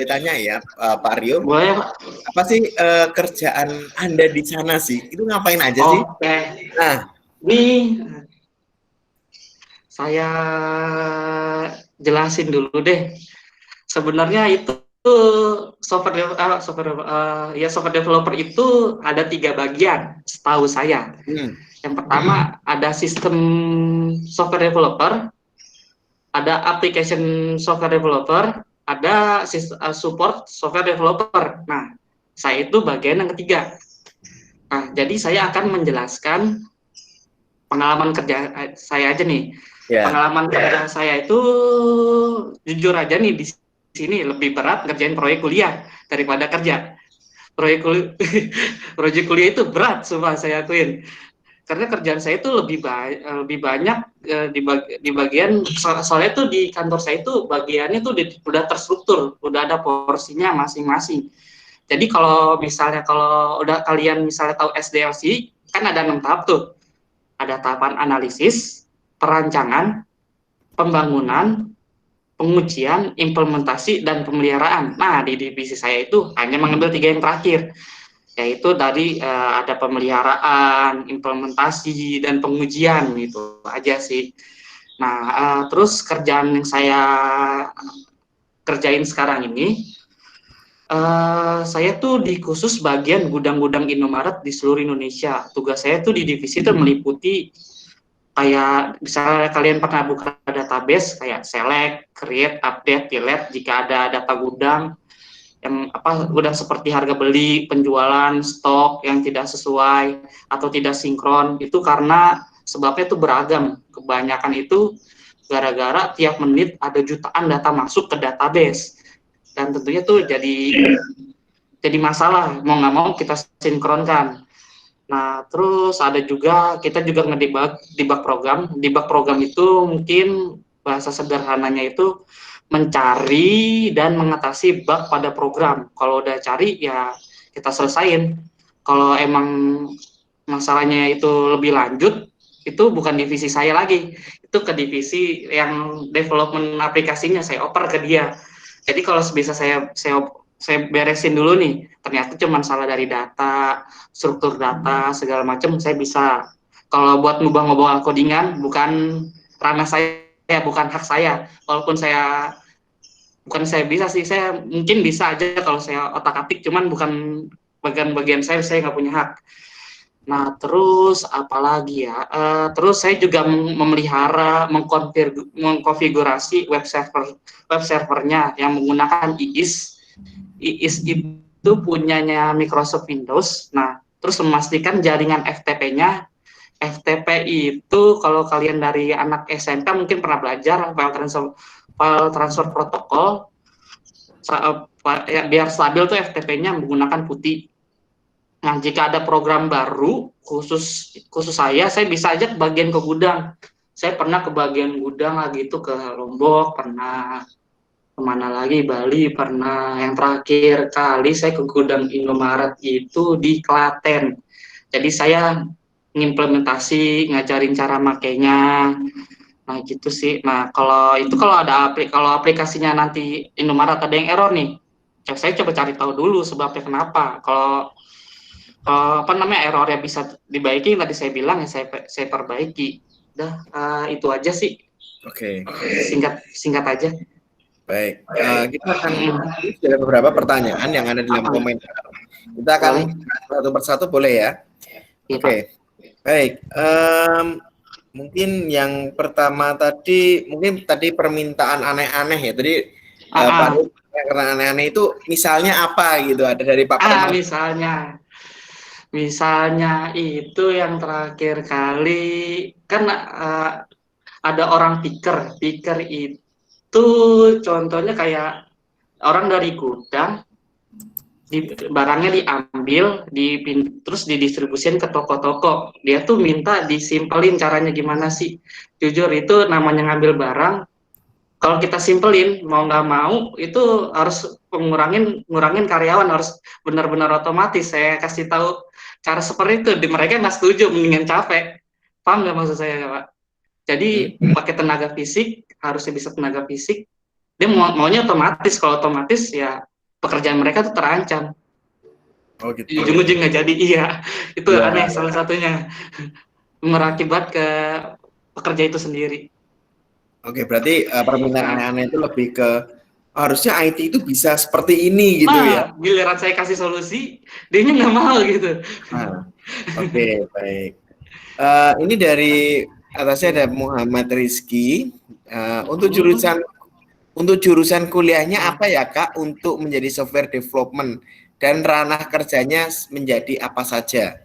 A: tanya ya, Pak Rio.
E: Boleh, Pak?
A: Apa sih kerjaan Anda di sana sih? Itu ngapain aja sih?
E: Oke.
A: Nah,
E: Ini saya jelasin dulu deh. Sebenarnya itu software developer itu ada 3 bagian setahu saya. Yang pertama ada sistem software developer, ada application software developer, ada support software developer. Nah, saya itu bagian yang ketiga. Nah, jadi saya akan menjelaskan pengalaman kerja saya aja nih. Pengalaman kerja saya itu jujur aja nih, di sini lebih berat ngerjain proyek kuliah daripada kerja. Proyek kuliah itu berat, sumpah saya akuin. Karena kerjaan saya itu lebih banyak di bagian, soalnya tuh di kantor saya itu bagiannya tuh udah terstruktur, udah ada porsinya masing-masing. Jadi kalau udah kalian misalnya tahu SDLC, kan ada 6 tahap tuh. Ada tahapan analisis, perancangan, pembangunan, pengujian, implementasi, dan pemeliharaan. Nah, di divisi saya itu hanya mengambil 3 yang terakhir, yaitu tadi ada pemeliharaan, implementasi, dan pengujian, itu aja sih. Nah, terus kerjaan yang saya kerjain sekarang ini, saya tuh di khusus bagian gudang-gudang Indomaret di seluruh Indonesia. Tugas saya tuh di divisi itu meliputi kayak misalnya kalian pernah buka database kayak select, create, update, delete jika ada data gudang yang gudang seperti harga beli, penjualan, stok yang tidak sesuai atau tidak sinkron, itu karena sebabnya itu beragam. Kebanyakan itu gara-gara tiap menit ada jutaan data masuk ke database. Dan tentunya tuh jadi masalah, mau nggak mau kita sinkronkan. Nah, terus ada juga, kita juga debug program. Debug program itu mungkin bahasa sederhananya itu mencari dan mengatasi bug pada program. Kalau udah cari, ya kita selesain. Kalau emang masalahnya itu lebih lanjut, itu bukan divisi saya lagi. Itu ke divisi yang development aplikasinya, saya oper ke dia. Jadi kalau bisa saya beresin dulu nih, ternyata cuma salah dari data, struktur data, segala macam, saya bisa. Kalau buat ngubah-ngubah codingan, bukan ranah saya, bukan hak saya. Walaupun bukan saya bisa sih, saya mungkin bisa aja kalau saya otak-atik, cuman bukan bagian-bagian saya nggak punya hak. Nah, terus apalagi ya? Terus saya juga memelihara, mengkonfigurasi web servernya yang menggunakan IIS. IIS itu punyanya Microsoft Windows. Nah, terus memastikan jaringan FTP-nya. FTP itu kalau kalian dari anak SMK mungkin pernah belajar file transfer protokol. ya, biar stabil tuh FTP-nya menggunakan putih. Nah, jika ada program baru khusus saya bisa aja bagian ke gudang. Saya pernah ke bagian gudang lagi itu ke Lombok, pernah kemana lagi, Bali pernah. Yang terakhir kali saya ke gudang Indomaret itu di Klaten. Jadi saya ngimplementasi, ngajarin cara makainya. Nah, gitu sih. Nah, kalau aplikasinya nanti Indomaret ada yang error nih, saya coba cari tahu dulu sebabnya kenapa. Kalau errornya bisa dibaiki, tadi saya bilang ya saya perbaiki. Udah, itu aja sih.
A: Oke.
E: Singkat aja.
A: Baik, kita akan ada beberapa pertanyaan yang ada di dalam komentar. Kita akan satu persatu, boleh ya? Oke. Baik, mungkin yang pertama tadi permintaan aneh-aneh ya. Tadi karena aneh-aneh itu misalnya apa gitu, ada dari Pak Permadi.
E: Misalnya itu yang terakhir kali kan ada orang picker itu contohnya kayak orang dari gudang, barangnya diambil, terus didistribusin ke toko-toko. Dia tuh minta disimpelin, caranya gimana sih? Jujur itu namanya ngambil barang, kalau kita simpelin mau nggak mau itu harus ngurangin karyawan, harus benar-benar otomatis. Saya kasih tahu cara seperti itu, mereka nggak setuju, mendingan capek. Paham nggak maksud saya, Pak? Jadi pakai tenaga fisik, harusnya bisa tenaga fisik. Dia maunya otomatis. Kalau otomatis ya pekerjaan mereka tuh terancam.
A: Oh gitu.
E: Ujung-ujung nggak jadi. Iya, itu aneh salah satunya. Berakibat ke pekerja itu sendiri.
A: Oke, berarti permintaan aneh-aneh itu lebih ke harusnya IT itu bisa seperti ini gitu ya.
E: Giliran saya kasih solusi, dia nggak mau gitu.
A: Oke, baik. Ini dari atasnya ada Muhammad Rizky. Untuk jurusan kuliahnya apa ya Kak untuk menjadi software development dan ranah kerjanya menjadi apa saja?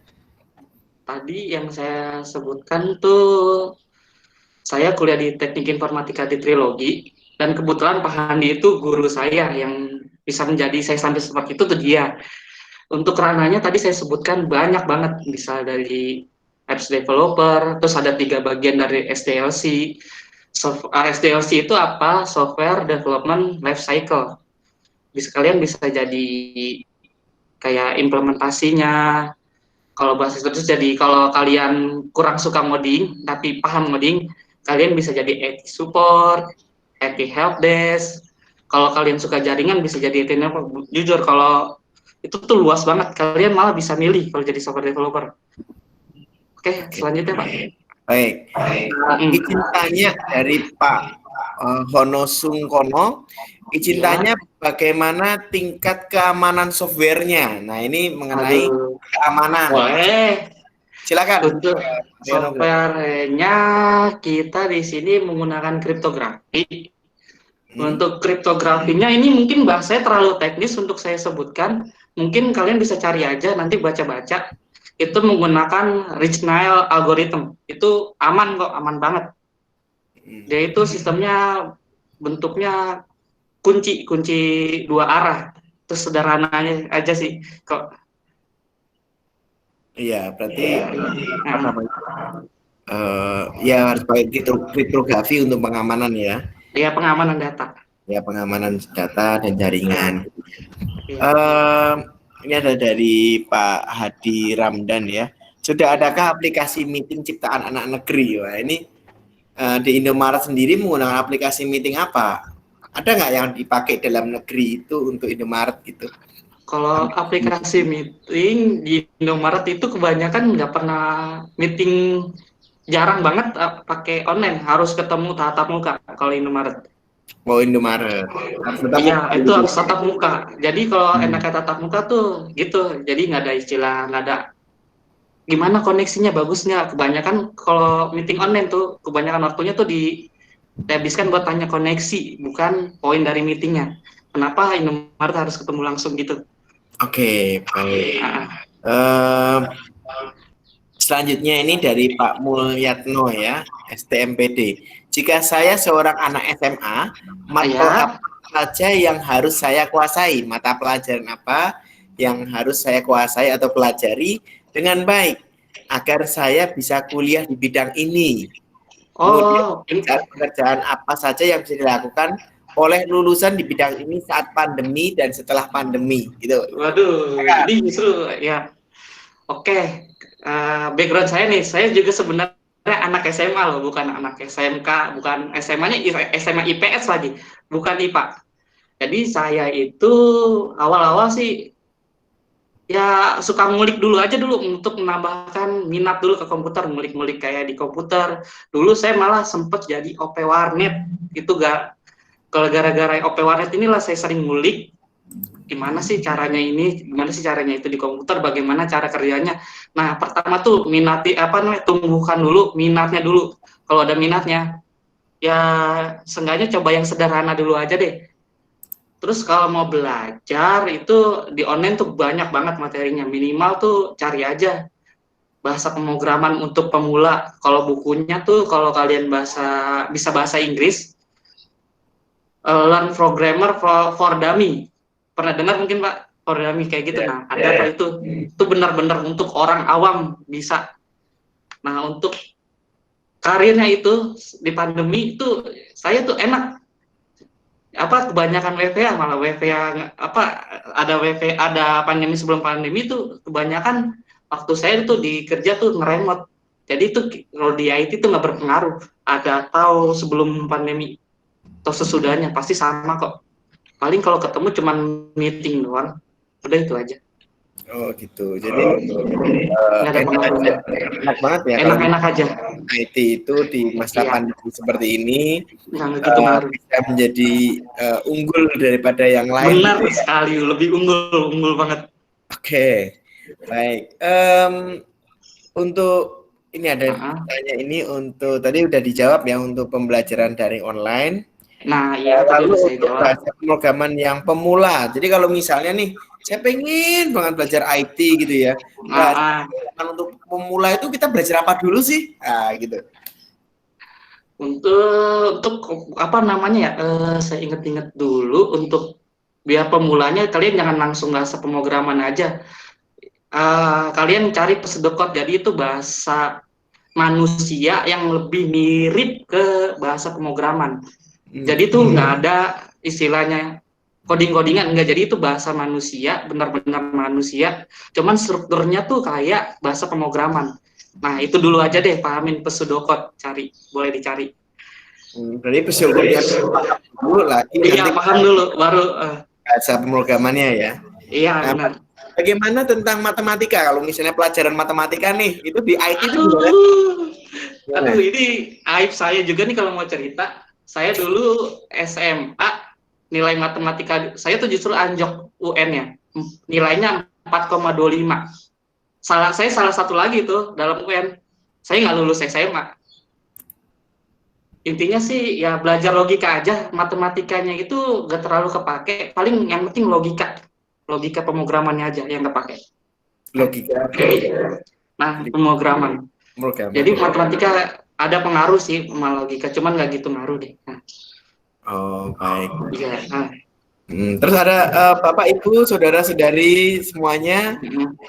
E: Tadi yang saya sebutkan tuh, saya kuliah di Teknik Informatika di Trilogi, dan kebetulan Pak Handi itu guru saya yang bisa menjadi saya sampai seperti itu tuh dia. Untuk ranahnya tadi saya sebutkan banyak banget, bisa dari apps developer, terus ada 3 bagian dari SDLC. SDLC itu apa? Software Development Life Cycle. Kalian bisa jadi kayak implementasinya. Kalau bahasa itu jadi kalau kalian kurang suka ngoding tapi paham ngoding, kalian bisa jadi IT support, IT helpdesk. Kalau kalian suka jaringan bisa jadi IT network. Jujur kalau itu tuh luas banget, kalian malah bisa milih kalau jadi software developer. Oke, selanjutnya Pak.
A: Baik, izin tanya dari Pak Hono Sungkono, izin tanya bagaimana tingkat keamanan softwarenya. Nah ini mengenai keamanan.
E: Boleh.
A: Silakan.
E: Untuk softwarenya kita di sini menggunakan kriptografi. Untuk kriptografinya ini mungkin bahasanya terlalu teknis untuk saya sebutkan. Mungkin kalian bisa cari aja, nanti baca-baca. Itu menggunakan Richnile algorithm. Itu aman kok, aman banget. Dia itu sistemnya bentuknya kunci 2 arah. Terus sederhananya aja sih kok.
A: Iya, berarti ya harus pakai kriptografi untuk pengamanan ya.
E: Iya, pengamanan data.
A: Ya, pengamanan data dan jaringan. Ini ada dari Pak Hadi Ramdan ya. Sudah adakah aplikasi meeting ciptaan anak negeri? Wah, ini di Indomaret sendiri menggunakan aplikasi meeting apa? Ada nggak yang dipakai dalam negeri itu untuk Indomaret gitu?
E: Kalau aplikasi meeting di Indomaret itu kebanyakan nggak pernah meeting, jarang banget pakai online, harus ketemu tatap muka kalau Indomaret.
A: Oh, Indomaret.
E: Iya, itu harus tatap muka. Jadi kalau enaknya tatap muka tuh gitu, jadi nggak ada istilah, nggak ada gimana koneksinya bagusnya. Kebanyakan kalau meeting online tuh, kebanyakan waktunya tuh dihabiskan buat tanya koneksi, bukan poin dari meetingnya. Kenapa Indomaret harus ketemu langsung gitu?
A: Oke, baik. Selanjutnya ini dari Pak Mulyatno ya, STMPD. Jika saya seorang anak SMA, matkul apa saja yang harus saya kuasai, mata pelajaran apa yang harus saya kuasai atau pelajari dengan baik agar saya bisa kuliah di bidang ini. Kemudian pekerjaan apa saja yang bisa dilakukan oleh lulusan di bidang ini saat pandemi dan setelah pandemi gitu.
E: Waduh, jadi justru ya oke. Background saya nih, saya juga sebenarnya anak SMA loh, bukan anak SMK, bukan SMA-nya SMA IPS lagi, bukan IPA. Jadi saya itu awal-awal sih ya suka ngulik dulu aja dulu untuk menambahkan minat dulu ke komputer, ngulik-ngulik kayak di komputer. Dulu saya malah sempet jadi OP warnet, itu kalau gara-gara OP warnet inilah saya sering ngulik gimana sih caranya itu di komputer, bagaimana cara kerjanya. Nah, pertama tuh tumbuhkan dulu minatnya dulu. Kalau ada minatnya, ya seenggaknya coba yang sederhana dulu aja deh. Terus kalau mau belajar itu di online tuh banyak banget materinya. Minimal tuh cari aja bahasa pemrograman untuk pemula. Kalau bukunya tuh kalau kalian bisa bahasa Inggris, Learn Programmer for Dummy. Pernah dengar mungkin Pak, for Dummy kayak gitu. Nah, ada Pak itu benar-benar untuk orang awam bisa. Nah, untuk karirnya itu di pandemi itu saya tuh enak. Kebanyakan WFH, malah WFH ada pandemi, sebelum pandemi itu kebanyakan waktu saya itu di kerja tuh ngeremot. Jadi itu kalau di IT itu nggak berpengaruh ada atau sebelum pandemi atau sesudahnya, pasti sama kok. Paling kalau ketemu cuman meeting doang, udah itu aja.
A: Oh gitu. Jadi enak banget ya.
E: Enak-enak aja.
A: IT itu di masa pandemi seperti ini bisa menjadi unggul daripada yang lain.
E: Benar sekali, lebih unggul banget.
A: Oke, baik. Untuk ini ada pertanyaan ini untuk tadi udah dijawab ya untuk pembelajaran daring online.
E: Nah, iya tadi udah saya jawab.
A: Bahasa pemrograman yang pemula. Jadi kalau misalnya nih, saya pengen banget belajar IT gitu ya. Untuk pemula itu kita belajar apa dulu sih? Gitu.
E: Untuk apa namanya ya? Saya ingat-ingat dulu untuk biar pemulanya kalian jangan langsung bahasa pemrograman aja. Kalian cari pseudocode. Jadi itu bahasa manusia yang lebih mirip ke bahasa pemrograman. Jadi itu nggak ada istilahnya coding-codingan, enggak. Jadi itu bahasa manusia, benar-benar manusia. Cuman strukturnya tuh kayak bahasa pemrograman. Nah, itu dulu aja deh, pahamin pseudocode, boleh dicari.
A: Berarti pseudocode dulu lagi.
E: Iya, paham dulu, baru
A: bahasa pemrogramannya ya.
E: Iya, benar.
A: Bagaimana tentang matematika? Kalau misalnya pelajaran matematika nih, itu di IT itu gimana?
E: Aduh, ini aib saya juga nih kalau mau cerita. Saya dulu SMA, nilai matematika saya tuh justru anjok UN-nya. Nilainya 4,25. Saya salah satu lagi tuh dalam UN. Saya nggak lulus SMA. Intinya sih ya belajar logika aja. Matematikanya itu nggak terlalu kepake. Paling yang penting logika pemrogramannya aja yang kepake.
A: Logika.
E: Nah, pemrograman. Jadi matematika ada pengaruh sih sama logika, cuman nggak gitu ngaruh deh.
A: Oh, baik.
E: Iya.
A: Terus ada Bapak, Ibu, saudara-saudari semuanya,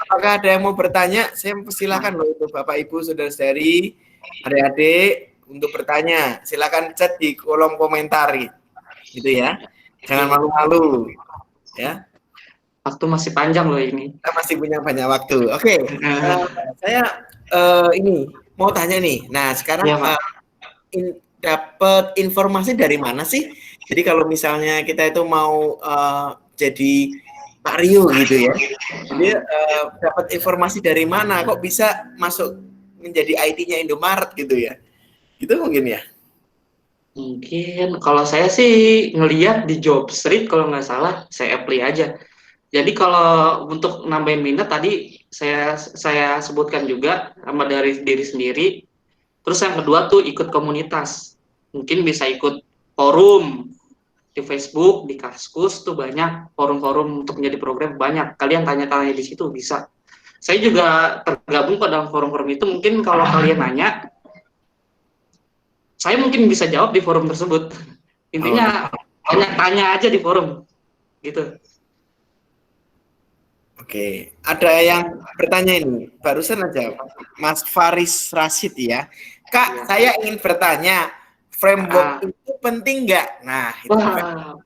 A: apakah ada yang mau bertanya? Saya persilahkan loh untuk Bapak, Ibu, saudara-saudari, adik-adik untuk bertanya. Silakan chat di kolom komentar gitu ya. Jangan malu-malu ya.
E: Waktu masih panjang loh ini.
A: Kita masih punya banyak waktu. Oke. Saya ini mau tanya nih. Nah, sekarang dapat informasi dari mana sih? Jadi kalau misalnya kita itu mau jadi Pak Rio gitu ya, jadi dapat informasi dari mana? Kok bisa masuk menjadi IT-nya Indomaret gitu ya? Gitu mungkin ya?
E: Mungkin kalau saya sih ngelihat di Jobstreet kalau nggak salah, saya apply aja. Jadi kalau untuk nambahin minat tadi saya sebutkan juga sama dari diri sendiri. Terus yang kedua tuh ikut komunitas. Mungkin bisa ikut forum di Facebook, di Kaskus tuh banyak forum-forum untuk menjadi program banyak. Kalian tanya-tanya di situ bisa. Saya juga tergabung ke dalam forum-forum itu. Mungkin kalau kalian nanya, saya mungkin bisa jawab di forum tersebut. Intinya banyak tanya aja di forum gitu.
A: Oke, ada yang bertanya ini, barusan aja Mas Faris Rashid ya. Kak,
E: Ya.
A: saya ingin bertanya, framework itu penting nggak? Nah, itu
E: Wah,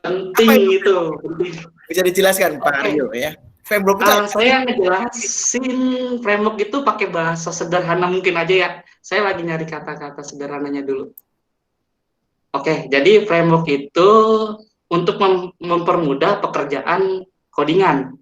E: penting itu. Penting.
A: bisa dijelaskan Pak
E: Oke.
A: Aryo ya. Framework itu apa sih?
E: Saya ngejelasin framework itu pakai bahasa sederhana mungkin aja ya. Saya lagi nyari kata-kata sederhananya dulu. Oke, jadi framework itu untuk mempermudah pekerjaan codingan.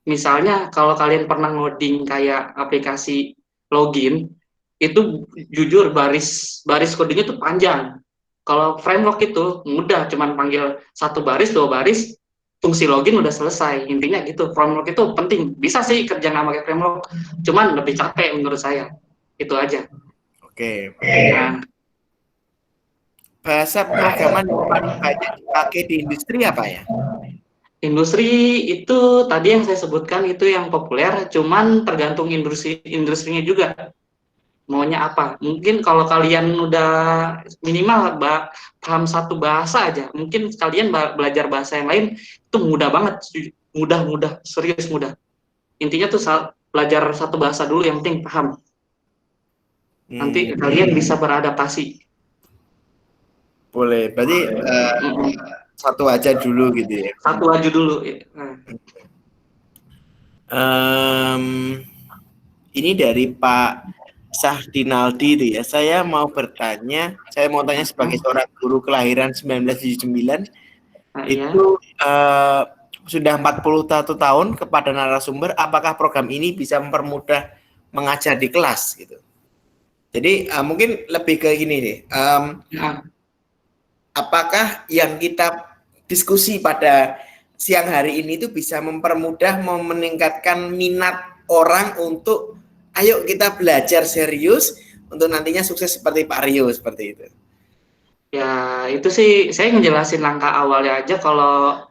E: Misalnya kalau kalian pernah ngoding kayak aplikasi login, itu jujur baris codingnya itu panjang. Kalau framework itu mudah, cuman panggil satu baris, dua baris, fungsi login udah selesai. Intinya gitu, framework itu penting. Bisa sih kerja nggak pakai framework, cuman lebih capek menurut saya. Itu aja.
A: Oke.
E: Nah,
A: Bahasa pemrograman yang paling banyak dipakai di industri apa ya?
E: industri itu tadi yang saya sebutkan itu yang populer, cuman tergantung industrinya juga. Maunya apa? Mungkin kalau kalian udah minimal paham satu bahasa aja, mungkin kalian belajar bahasa yang lain itu mudah banget, mudah, serius mudah. Intinya tuh belajar satu bahasa dulu, yang penting paham. Nanti kalian bisa beradaptasi.
A: Boleh, berarti satu aja dulu gitu ya.
E: Satu aja dulu.
A: Ini dari Pak Sahdinaldi itu ya. Saya mau bertanya, saya mau tanya sebagai seorang guru kelahiran 1979, itu sudah 41 tahun kepada narasumber, apakah program ini bisa mempermudah mengajar di kelas gitu. Jadi mungkin lebih ke gini nih. Apakah yang kita diskusi pada siang hari ini itu bisa mempermudah, meningkatkan minat orang untuk ayo kita belajar serius untuk nantinya sukses seperti Pak Rio seperti itu.
E: Ya itu sih saya ngejelasin langkah awalnya aja. Kalau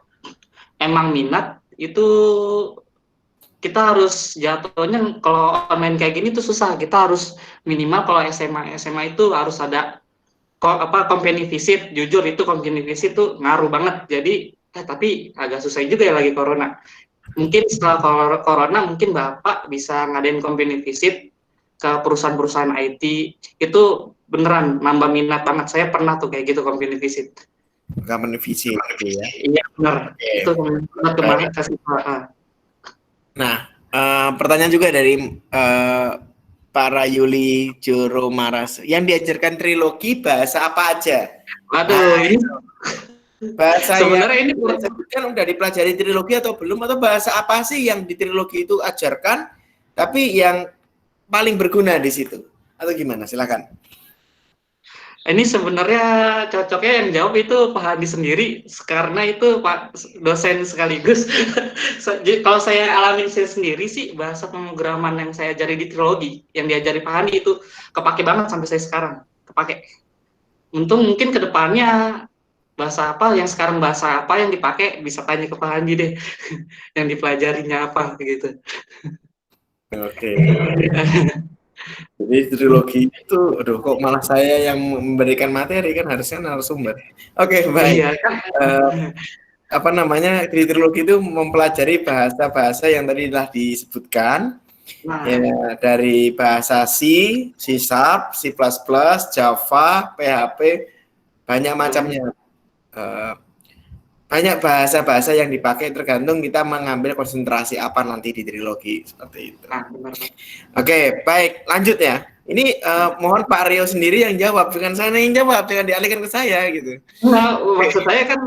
E: emang minat itu kita harus jatuhnya, kalau online kayak gini tuh susah. Kita harus minimal kalau SMA itu harus ada company visit. Jujur itu company visit tuh ngaruh banget. Jadi tapi agak susah juga ya lagi corona. Mungkin setelah corona mungkin Bapak bisa ngadain company visit ke perusahaan-perusahaan IT. Itu beneran nambah minat banget. Saya pernah tuh kayak gitu company visit.
A: Company visit gitu ya.
E: Iya benar. Itu kemarin kasih.
A: Nah, pertanyaan juga dari para Yuli Joro Maras, yang diajarkan trilogi bahasa apa aja?
E: Waduh, ini
A: bahasa
E: sebenarnya ini
A: kan udah dipelajari trilogi atau belum, atau bahasa apa sih yang di trilogi itu ajarkan tapi yang paling berguna di situ, atau gimana? Silakan.
E: Ini sebenarnya cocoknya yang jawab itu Pak Hadi sendiri, karena itu Pak dosen sekaligus. Kalau saya alamin saya sendiri sih, bahasa pemrograman yang saya ajari di trilogi, yang diajari Pak Hadi itu kepake banget sampai saya sekarang, kepake. Untung mungkin kedepannya bahasa apa yang sekarang bahasa apa yang dipakai, bisa tanya ke Pak Hadi deh, yang dipelajarinya apa gitu.
A: Oke. Jadi trilogi itu, aduh kok malah saya yang memberikan materi, kan harusnya narasumber. Oke, baik.
E: Iya, kan?
A: Apa namanya, di trilogi itu mempelajari bahasa-bahasa yang tadi telah disebutkan, ya, dari bahasa C, C#, C++, Java, PHP, banyak macamnya. Banyak bahasa-bahasa yang dipakai, tergantung kita mengambil konsentrasi apa nanti di trilogi, seperti itu. Oke, baik, lanjut ya. Ini mohon Pak Rio sendiri yang jawab, bukan saya yang jawab, jangan dialihkan ke saya gitu.
E: Nah, maksud saya kan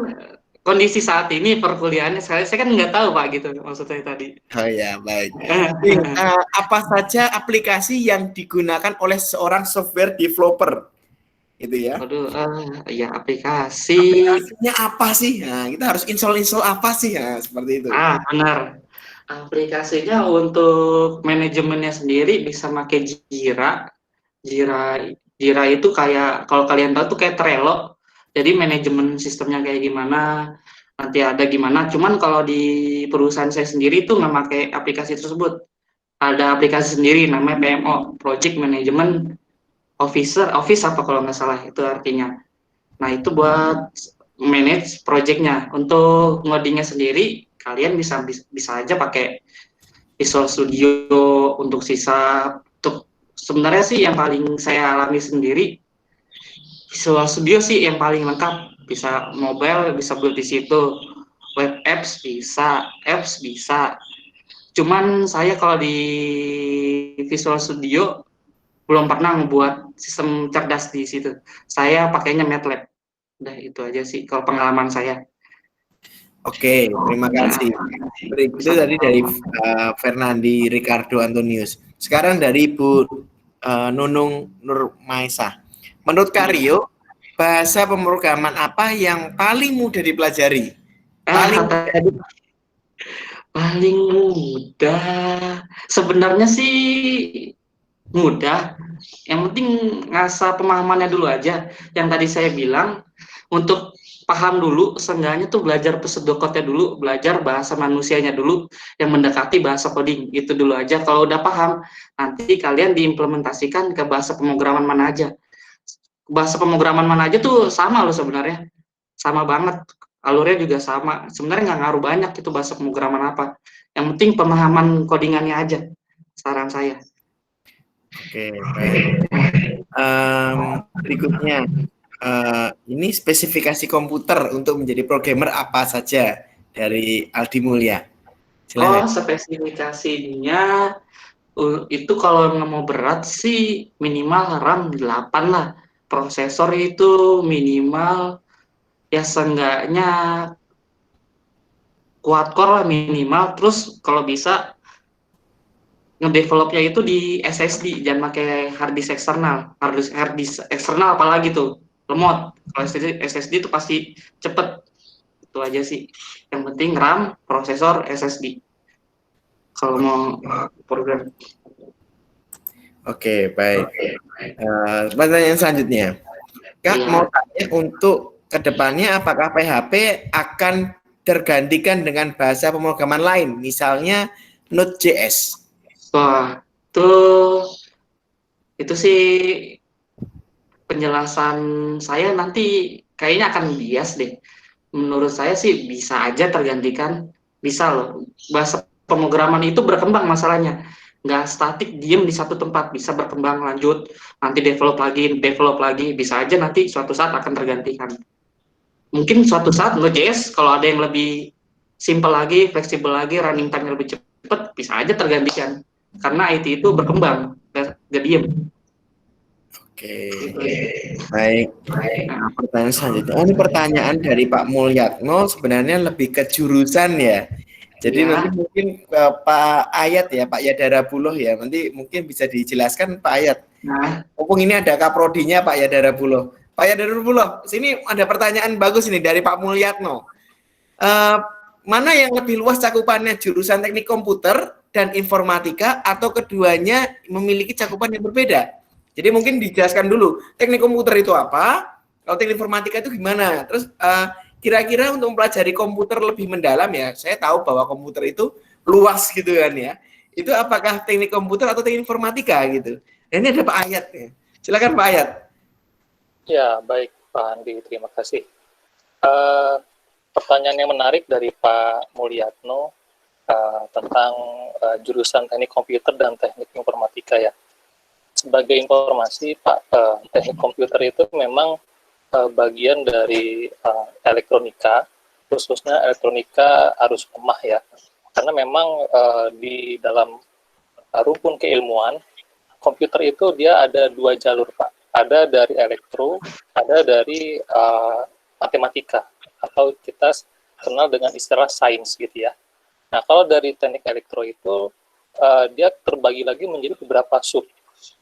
E: kondisi saat ini perkuliahannya, saya kan nggak tahu Pak gitu maksud saya tadi.
A: Oh ya, baik. Apa saja aplikasi yang digunakan oleh seorang software developer? Itu ya.
E: Waduh, ya aplikasinya
A: apa sih? Nah, kita harus install apa sih? Nah, seperti itu.
E: Benar. Aplikasinya untuk manajemennya sendiri bisa pakai Jira. Jira itu kayak, kalau kalian tahu tuh kayak Trello. Jadi manajemen sistemnya kayak gimana, nanti ada gimana. Cuman kalau di perusahaan saya sendiri tuh nggak pakai aplikasi tersebut. Ada aplikasi sendiri namanya PMO, Project Management Office apa kalau nggak salah itu artinya. Nah itu buat manage projectnya. Untuk ngodingnya sendiri, kalian bisa aja pakai Visual Studio. Untuk sebenarnya sih yang paling saya alami sendiri, Visual Studio sih yang paling lengkap. Bisa mobile, bisa build di situ. Web apps bisa, apps bisa. Cuman saya kalau di Visual Studio belum pernah membuat sistem cerdas di situ. Saya pakainya MATLAB. Udah itu aja sih kalau pengalaman saya.
A: Oke, terima kasih. Itu tadi dari Fernandi Ricardo Antonius. Sekarang dari Bu Nunung Nurmaisa. Menurut Kak Rio, bahasa pemrograman apa yang paling mudah dipelajari?
E: Paling mudah. Sebenarnya sih mudah. Yang penting ngasah pemahamannya dulu aja. Yang tadi saya bilang, untuk paham dulu, seenggaknya tuh belajar pseudocode-nya dulu, belajar bahasa manusianya dulu, yang mendekati bahasa coding. Itu dulu aja. Kalau udah paham, nanti kalian diimplementasikan ke bahasa pemrograman mana aja. Bahasa pemrograman mana aja tuh sama loh sebenarnya. Sama banget. Alurnya juga sama. Sebenarnya nggak ngaruh banyak itu bahasa pemrograman apa. Yang penting pemahaman codingannya aja. Saran saya.
A: Oke, baik. Berikutnya, ini spesifikasi komputer untuk menjadi programmer apa saja dari Aldi Mulya.
E: Oh,
A: Silahkan.
E: spesifikasinya itu kalau nggak mau berat sih minimal RAM 8 lah. Prosesor itu minimal ya seenggaknya quad-core lah minimal. Terus kalau bisa ngedevelopnya itu di SSD, jangan pakai hard disk eksternal. Hard disk eksternal apalagi tuh lemot. Kalau SSD itu pasti cepet. Itu aja sih. Yang penting RAM, prosesor, SSD. Kalau mau program.
A: Oke, baik. Pertanyaan selanjutnya. Kak,
E: Iya.
A: mau tanya untuk kedepannya apakah PHP akan tergantikan dengan bahasa pemrograman lain, misalnya Node.js?
E: Wah, itu sih penjelasan saya nanti kayaknya akan bias deh. Menurut saya sih bisa aja tergantikan, bisa loh. Bahasa pemrograman itu berkembang masalahnya. Nggak statik, diem di satu tempat, bisa berkembang lanjut, nanti develop lagi, bisa aja nanti suatu saat akan tergantikan. Mungkin suatu saat Node.js kalau ada yang lebih simple lagi, fleksibel lagi, running time lebih cepat, bisa aja tergantikan. Karena IT itu berkembang, nggak diem.
A: Oke, baik. Nah, pertanyaan selanjutnya. Ini pertanyaan dari Pak Mulyatno sebenarnya lebih ke jurusan ya. Jadi nanti mungkin Pak Ayat ya, Pak Yadara Buloh ya. Nanti mungkin bisa dijelaskan Pak Ayat.
E: Nah,
A: Mumpung ini ada kaprodinya Pak Yadara Buloh. Pak Yadara Buloh, sini ada pertanyaan bagus ini dari Pak Mulyatno. Mana yang lebih luas cakupannya, jurusan teknik komputer dan informatika atau keduanya memiliki cakupan yang berbeda? Jadi mungkin dijelaskan dulu, teknik komputer itu apa, kalau teknik informatika itu gimana. Terus kira-kira untuk mempelajari komputer lebih mendalam ya, saya tahu bahwa komputer itu luas gitu kan ya. Itu apakah teknik komputer atau teknik informatika gitu. Dan ini ada Pak Ayat ya. Silakan Pak Ayat.
B: Ya, baik Pak Andi, terima kasih. Pertanyaan yang menarik dari Pak Mulyatno tentang jurusan teknik komputer dan teknik informatika ya. Sebagai informasi, Pak, teknik komputer itu memang bagian dari elektronika, khususnya elektronika arus lemah ya. Karena memang di dalam rukun keilmuan, komputer itu dia ada dua jalur, Pak. Ada dari elektro, ada dari matematika, atau kita kenal dengan istilah sains gitu ya. Nah, kalau dari teknik elektro itu, dia terbagi lagi menjadi beberapa sub,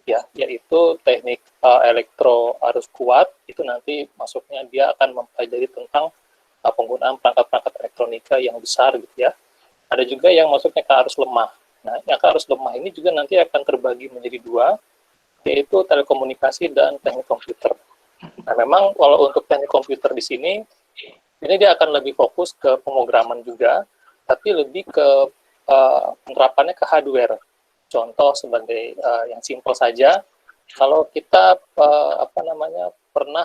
B: ya, yaitu teknik elektro arus kuat, itu nanti masuknya dia akan mempelajari tentang penggunaan perangkat-perangkat elektronika yang besar gitu ya. Ada juga yang masuknya ke arus lemah. Nah, yang ke arus lemah ini juga nanti akan terbagi menjadi dua, yaitu telekomunikasi dan teknik komputer. Nah, memang kalau untuk teknik komputer di sini, ini dia akan lebih fokus ke pemrograman juga, tapi lebih ke penerapannya ke hardware. Contoh sebagai yang simpel saja, kalau kita pernah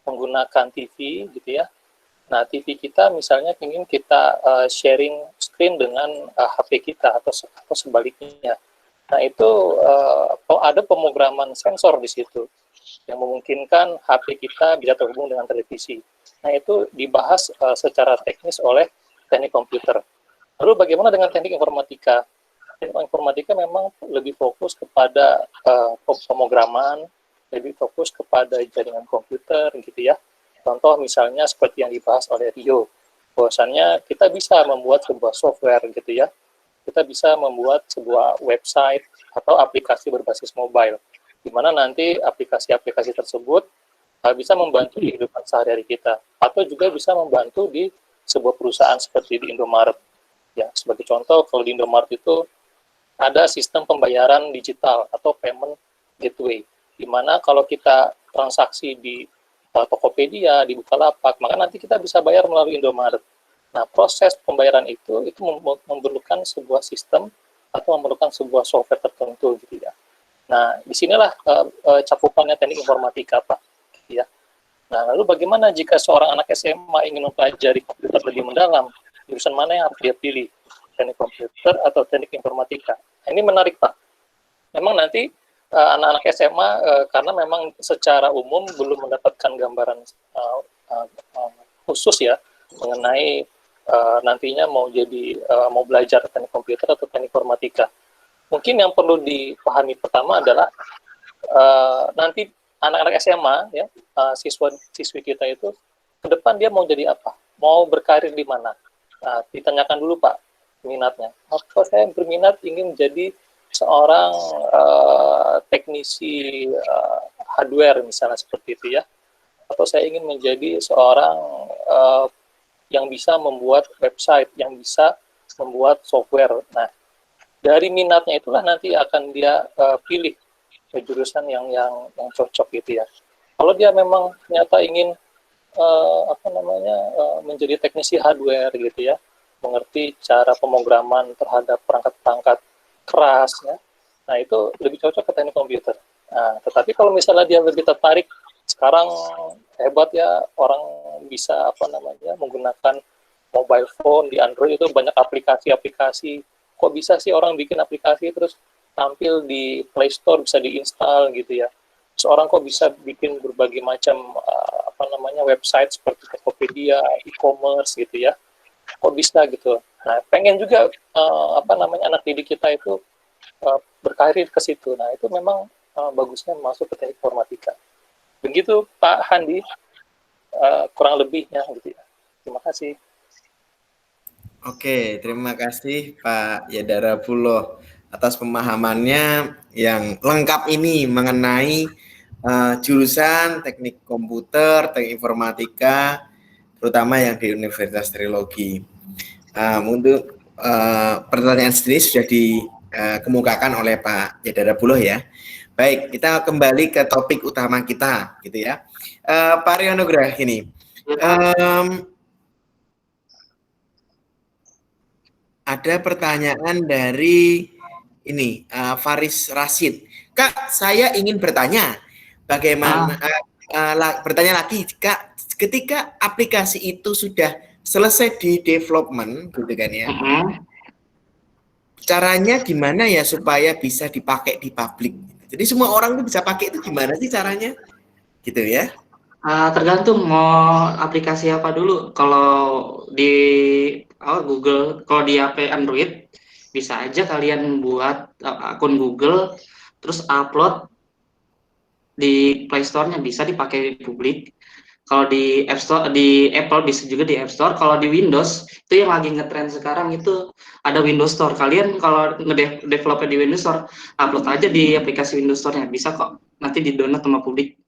B: menggunakan TV gitu ya. Nah, TV kita misalnya ingin kita sharing screen dengan HP kita atau sebaliknya. Nah, itu ada pemrograman sensor di situ yang memungkinkan HP kita bisa terhubung dengan televisi. Nah, itu dibahas secara teknis oleh teknik komputer. Lalu bagaimana dengan teknik informatika? Teknik informatika memang lebih fokus kepada pemrograman, lebih fokus kepada jaringan komputer gitu ya. Contoh misalnya seperti yang dibahas oleh Rio, bahwasannya kita bisa membuat sebuah software gitu ya, kita bisa membuat sebuah website atau aplikasi berbasis mobile, di mana nanti aplikasi-aplikasi tersebut bisa membantu kehidupan sehari-hari kita, atau juga bisa membantu di sebuah perusahaan seperti di Indomaret. Ya, sebagai contoh, kalau di Indomaret itu ada sistem pembayaran digital atau payment gateway, di mana kalau kita transaksi di Tokopedia, di Bukalapak, maka nanti kita bisa bayar melalui Indomaret. Nah, proses pembayaran itu memerlukan sebuah sistem atau memerlukan sebuah software tertentu gitu ya. Nah, disinilah cakupannya teknik informatika, Pak. Ya. Nah, lalu bagaimana jika seorang anak SMA ingin mempelajari komputer lebih mendalam? Jurusan mana yang harus dia pilih? Teknik komputer atau teknik informatika? Nah, ini menarik, Pak. Memang nanti anak-anak SMA karena memang secara umum belum mendapatkan gambaran khusus ya mengenai nantinya mau belajar teknik komputer atau teknik informatika. Mungkin yang perlu dipahami pertama adalah nanti anak-anak SMA ya siswi kita itu ke depan dia mau jadi apa, mau berkarir di mana. Nah, ditanyakan dulu Pak minatnya. Apa saya berminat ingin jadi seorang teknisi hardware misalnya seperti itu ya, atau saya ingin menjadi seorang yang bisa membuat website, yang bisa membuat software. Nah, dari minatnya itulah nanti akan dia pilih jurusan yang cocok gitu ya. Kalau dia memang ternyata ingin menjadi teknisi hardware gitu ya, mengerti cara pemrograman terhadap perangkat-perangkat keras ya. Nah, itu lebih cocok ke teknik komputer. Nah, tetapi kalau misalnya dia lebih tertarik, sekarang hebat ya orang bisa menggunakan mobile phone di Android itu banyak aplikasi-aplikasi. Kok bisa sih orang bikin aplikasi terus tampil di Play Store bisa diinstal gitu ya. Seorang kok bisa bikin berbagai macam website seperti Tokopedia, e-commerce gitu ya. Kok bisa gitu. Nah, pengen juga anak didik kita itu berkarir ke situ. Nah, itu memang bagusnya masuk ke teknik informatika. Begitu Pak Handi, kurang lebihnya gitu ya. Terima kasih.
A: Oke, terima kasih Pak Yadara Buloh atas pemahamannya yang lengkap ini mengenai jurusan teknik komputer, teknik informatika, terutama yang di Universitas Trilogi. Untuk pertanyaan sendiri sudah dikemukakan oleh Pak Yadara Buloh ya. Baik, kita kembali ke topik utama kita, gitu ya. Pak Rionugrah ini, ada pertanyaan dari ini Faris Rashid. Kak, saya ingin bertanya, bagaimana? Bertanya lagi, Kak, ketika aplikasi itu sudah selesai di development, gitu kan ya? Caranya gimana ya supaya bisa dipakai di publik? Jadi semua orang itu bisa pakai itu gimana sih caranya? Gitu ya?
E: Tergantung mau aplikasi apa dulu. Kalau di Google, kalau di HP Android bisa aja kalian buat akun Google, terus upload di Play Store-nya, bisa dipakai di publik. Kalau di App Store, di Apple bisa juga di App Store. Kalau di Windows, itu yang lagi ngetrend sekarang itu ada Windows Store. Kalian kalau ngedevelop di Windows Store, upload aja di aplikasi Windows Store-nya, bisa kok. Nanti di-download sama publik.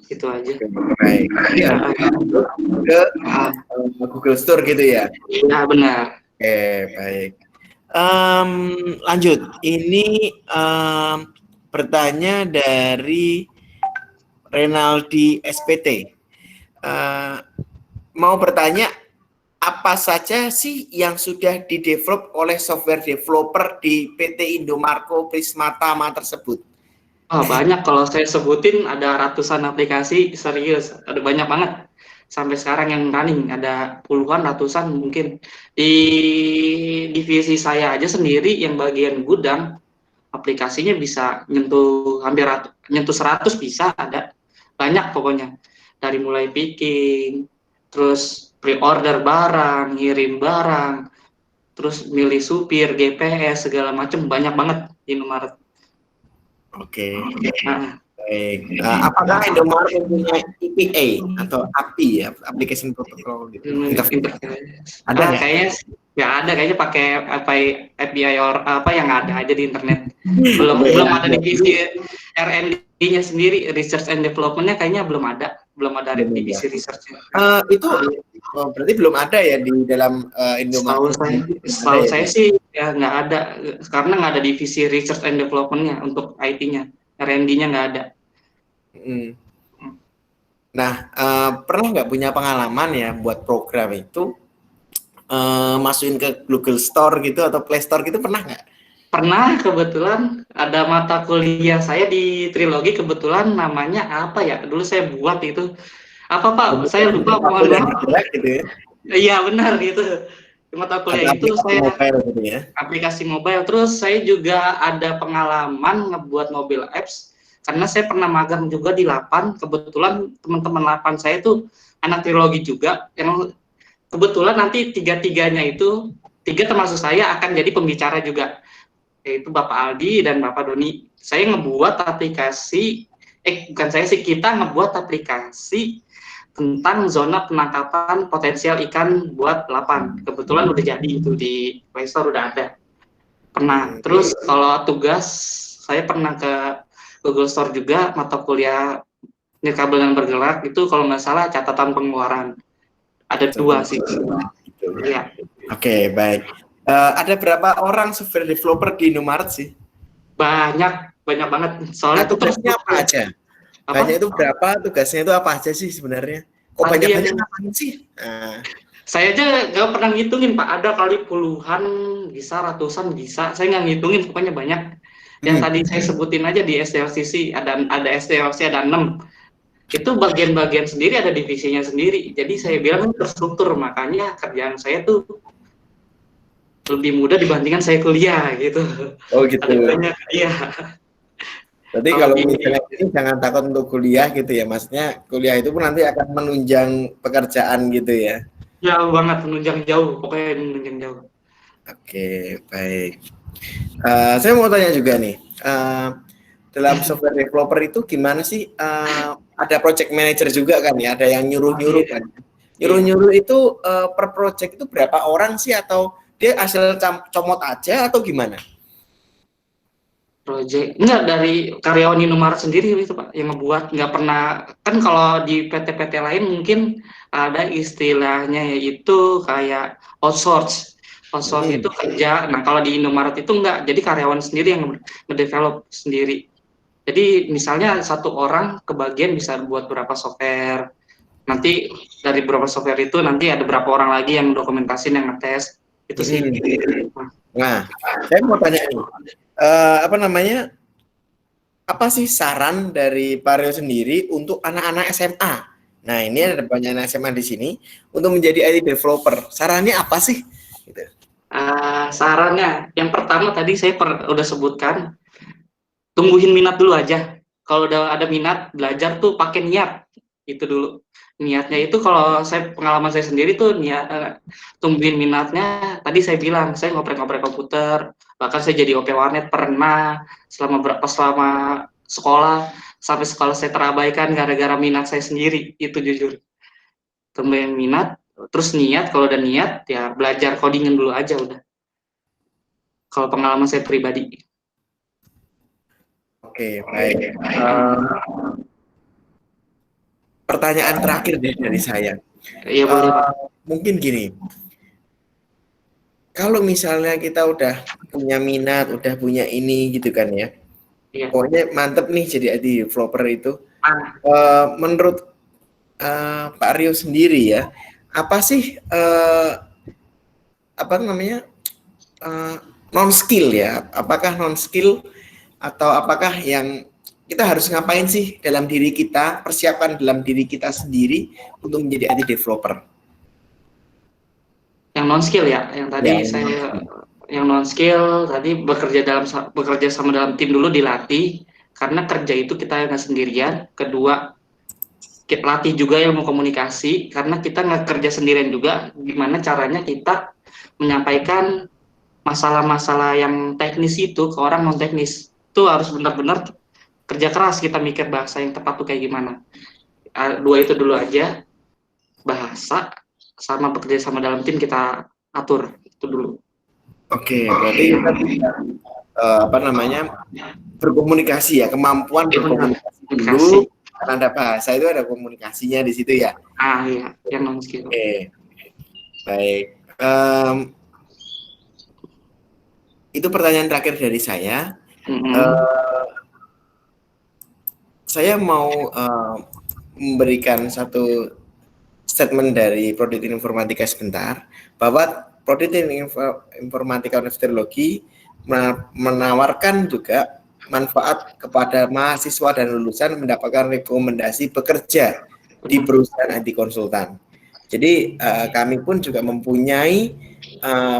E: Itu aja.
A: Baik. Ya, ke Google Store gitu ya?
E: Ya, benar.
A: Oke, baik. Lanjut. Ini bertanya dari Renaldi SPT. Mau bertanya, apa saja sih yang sudah didevelop oleh software developer di PT Indomarko Prisma Tama tersebut?
E: Banyak, kalau saya sebutin ada ratusan aplikasi, serius, ada banyak banget. Sampai sekarang yang running, ada puluhan, ratusan mungkin. Di divisi saya aja sendiri, yang bagian gudang, aplikasinya bisa nyentuh 100 bisa ada. Banyak pokoknya. Dari mulai picking, terus pre-order barang, ngirim barang, terus milih supir, GPS, segala macam, banyak banget di Indomaret.
A: Oke.
E: Nah,
A: Baik. Apakah Indomaret mempunyai API atau API ya, application protocol gitu?
E: interface.
A: Ada nggak?
E: Kayaknya nggak ada, kayaknya pakai API or apa yang ada aja di internet. Belum ada divisi R&D-nya sendiri, research and development-nya kayaknya belum ada divisi research-nya.
A: Itu berarti belum ada ya di dalam Indomaret.
E: Setahu saya sih ya nggak ada, karena nggak ada divisi research and development-nya untuk IT-nya, R&D-nya nggak ada.
A: Nah, pernah nggak punya pengalaman ya buat program itu masukin ke Google Store gitu atau Play Store gitu, pernah nggak?
E: Pernah, kebetulan ada mata kuliah saya di Trilogi, kebetulan namanya apa ya? Dulu saya buat itu. Apa Pak? Saya lupa
A: gitu ya.
E: Iya benar gitu. Mata kuliah itu saya
A: mobile gitu ya.
E: Aplikasi mobile. Terus saya juga ada pengalaman ngebuat mobile apps karena saya pernah magang juga di Lapan. Kebetulan teman-teman Lapan saya itu anak Trilogi juga. Yang kebetulan nanti tiga-tiganya itu, tiga termasuk saya akan jadi pembicara juga, yaitu Bapak Aldi dan Bapak Doni. Saya ngebuat aplikasi, bukan saya sih, kita ngebuat aplikasi tentang zona penangkapan potensial ikan buat Lapan. Kebetulan udah jadi itu di Play Store, udah ada. Pernah. Terus kalau tugas, saya pernah ke Google Store juga, mata kuliah nirkabel dan bergerak, itu kalau nggak salah catatan pengeluaran. Ada 2 sih. Ya.
A: Oke, baik. Ada berapa orang software developer di Indomaret sih?
E: Banyak banget. Soalnya
A: tugasnya apa aja? Banyak itu berapa? Tugasnya itu apa aja sih sebenarnya? Kok banyak-banyak ngapain sih?
E: Saya aja nggak pernah ngitungin Pak. Ada kali puluhan, bisa ratusan, bisa. Saya nggak ngitungin, pokoknya banyak. Yang tadi saya sebutin aja di SDLCC, ada SDLC ada 6. Itu bagian-bagian sendiri, ada divisinya sendiri. Jadi saya bilang terstruktur, makanya kerjaan saya tuh lebih mudah dibandingkan saya kuliah gitu.
A: Oh gitu.
E: Ada banyak, iya.
A: Jadi kalau misalnya ini jangan takut untuk kuliah gitu ya, maksudnya kuliah itu pun nanti akan menunjang pekerjaan gitu ya.
E: Jauh banget, menunjang jauh, pokoknya menunjang jauh.
A: Oke, baik. Saya mau tanya juga nih, dalam software developer itu gimana sih? Ada project manager juga kan ya, ada yang nyuruh-nyuruh kan. Nyuruh-nyuruh itu per project itu berapa orang sih, atau dia asal comot aja atau gimana?
E: Project enggak, dari karyawan Indomaret sendiri itu Pak yang ngebuat. Nggak pernah, kan kalau di PT-PT lain mungkin ada istilahnya yaitu kayak outsource itu kerja. Nah kalau di Indomaret itu enggak, jadi karyawan sendiri yang mendevelop sendiri. Jadi misalnya satu orang kebagian bisa buat berapa software, nanti dari beberapa software itu nanti ada berapa orang lagi yang dokumentasin, yang ngetes itu sih.
A: Nah, saya mau tanya nih, apa sih saran dari Pak Rio sendiri untuk anak-anak SMA? Nah, ini ada banyak anak SMA di sini untuk menjadi IT developer. Sarannya apa sih? Gitu.
E: Sarannya, yang pertama tadi saya udah sebutkan, tumbuhin minat dulu aja. Kalau udah ada minat, belajar tuh pakai niat. Itu dulu. Niatnya itu kalau pengalaman saya sendiri tuh niat tumbuhin minatnya. Tadi saya bilang, saya ngoprek-ngoprek komputer, bahkan saya jadi OP warnet pernah selama sekolah, sampai sekolah saya terabaikan gara-gara minat saya sendiri. Itu jujur. Tumbuhin minat, terus niat. Kalau udah niat, ya belajar codingan dulu aja udah. Kalau pengalaman saya pribadi.
A: Oke, baik. Pertanyaan terakhir dari saya.
E: Iya boleh Pak.
A: Mungkin gini, kalau misalnya kita udah punya minat, udah punya ini gitu kan ya, pokoknya mantep nih jadi IT developer itu. Menurut Pak Rio sendiri ya, apa sih non skill ya? Apakah non skill atau apakah yang kita harus ngapain sih dalam diri kita, persiapkan dalam diri kita sendiri untuk menjadi IT developer.
E: Yang non skill ya, yang tadi yang non skill tadi bekerja sama dalam tim dulu dilatih, karena kerja itu kita nggak sendirian. Kedua, kita latih juga yang mau komunikasi, karena kita nggak kerja sendirian juga. Gimana caranya kita menyampaikan masalah-masalah yang teknis itu ke orang non teknis, itu harus benar-benar kerja keras kita mikir bahasa yang tepat tuh kayak gimana. Dua itu dulu aja, bahasa sama bekerja sama dalam tim kita atur itu dulu.
A: Oke, berarti kita bisa berkomunikasi ya, kemampuan berkomunikasi dulu. Karena ada bahasa itu ada komunikasinya di situ ya.
E: Iya, yang non skill.
A: Oke, baik. Itu pertanyaan terakhir dari saya. Saya mau memberikan satu statement dari Prodi Teknik Informatika sebentar, bahwa Prodi Teknik Informatika Universitas Teknologi menawarkan juga manfaat kepada mahasiswa dan lulusan mendapatkan rekomendasi bekerja di perusahaan IT konsultan. Jadi kami pun juga mempunyai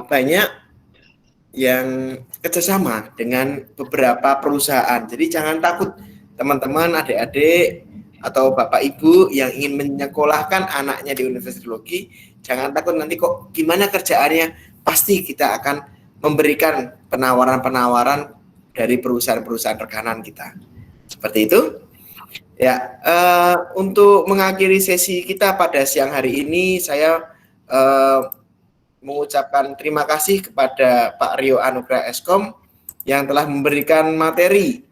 A: banyak yang kerjasama dengan beberapa perusahaan. Jadi jangan takut teman-teman, adik-adik atau bapak ibu yang ingin menyekolahkan anaknya di Universitas Teknologi, jangan takut nanti kok gimana kerjaannya. Pasti kita akan memberikan penawaran-penawaran dari perusahaan-perusahaan rekanan kita. Seperti itu. Ya, untuk mengakhiri sesi kita pada siang hari ini, saya mengucapkan terima kasih kepada Pak Rio Anugrah Eskom yang telah memberikan materi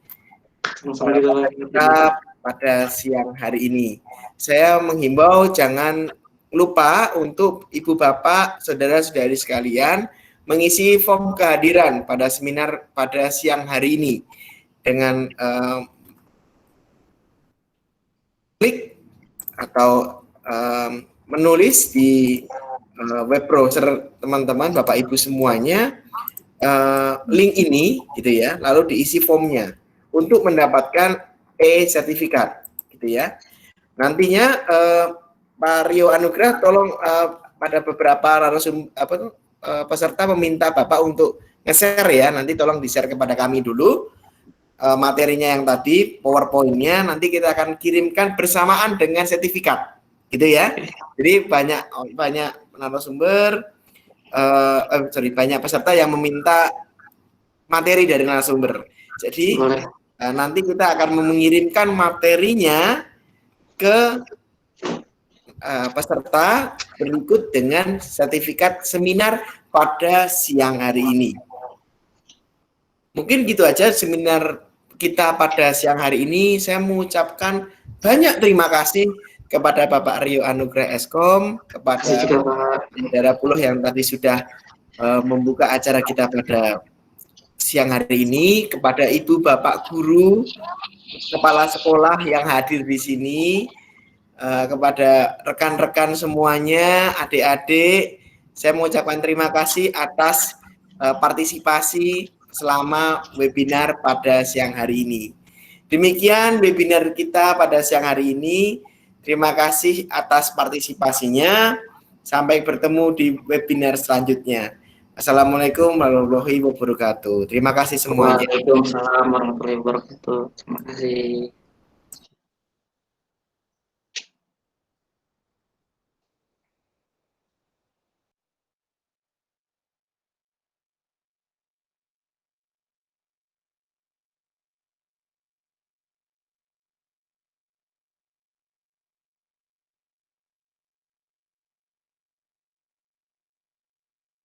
A: kita pada siang hari ini. Saya menghimbau jangan lupa untuk Ibu Bapak, Saudara-saudari sekalian mengisi form kehadiran pada seminar pada siang hari ini dengan klik atau menulis di web browser teman-teman, Bapak Ibu semuanya, link ini gitu ya, lalu diisi formnya untuk mendapatkan e-sertifikat gitu ya. Nantinya Pak Rio Anugrah tolong pada beberapa peserta meminta Bapak untuk nge-share ya, nanti tolong di-share kepada kami dulu materinya yang tadi, PowerPoint-nya, nanti kita akan kirimkan bersamaan dengan sertifikat, gitu ya. Jadi banyak narasumber, banyak peserta yang meminta materi dari narasumber. Jadi nanti kita akan mengirimkan materinya ke peserta berikut dengan sertifikat seminar pada siang hari ini. Mungkin gitu aja seminar kita pada siang hari ini. Saya mengucapkan banyak terima kasih kepada Bapak Rio Anugrah Eskom, kepada Saudara Puluh yang tadi sudah membuka acara kita pada siang hari ini, kepada Ibu Bapak Guru, Kepala Sekolah yang hadir di sini, kepada rekan-rekan semuanya, adik-adik, saya mengucapkan terima kasih atas partisipasi selama webinar pada siang hari ini. Demikian webinar kita pada siang hari ini. Terima kasih atas partisipasinya. Sampai bertemu di webinar selanjutnya. Assalamualaikum warahmatullahi wabarakatuh. Terima kasih semuanya.
E: Waalaikumsalam warahmatullahi wabarakatuh. Terima kasih.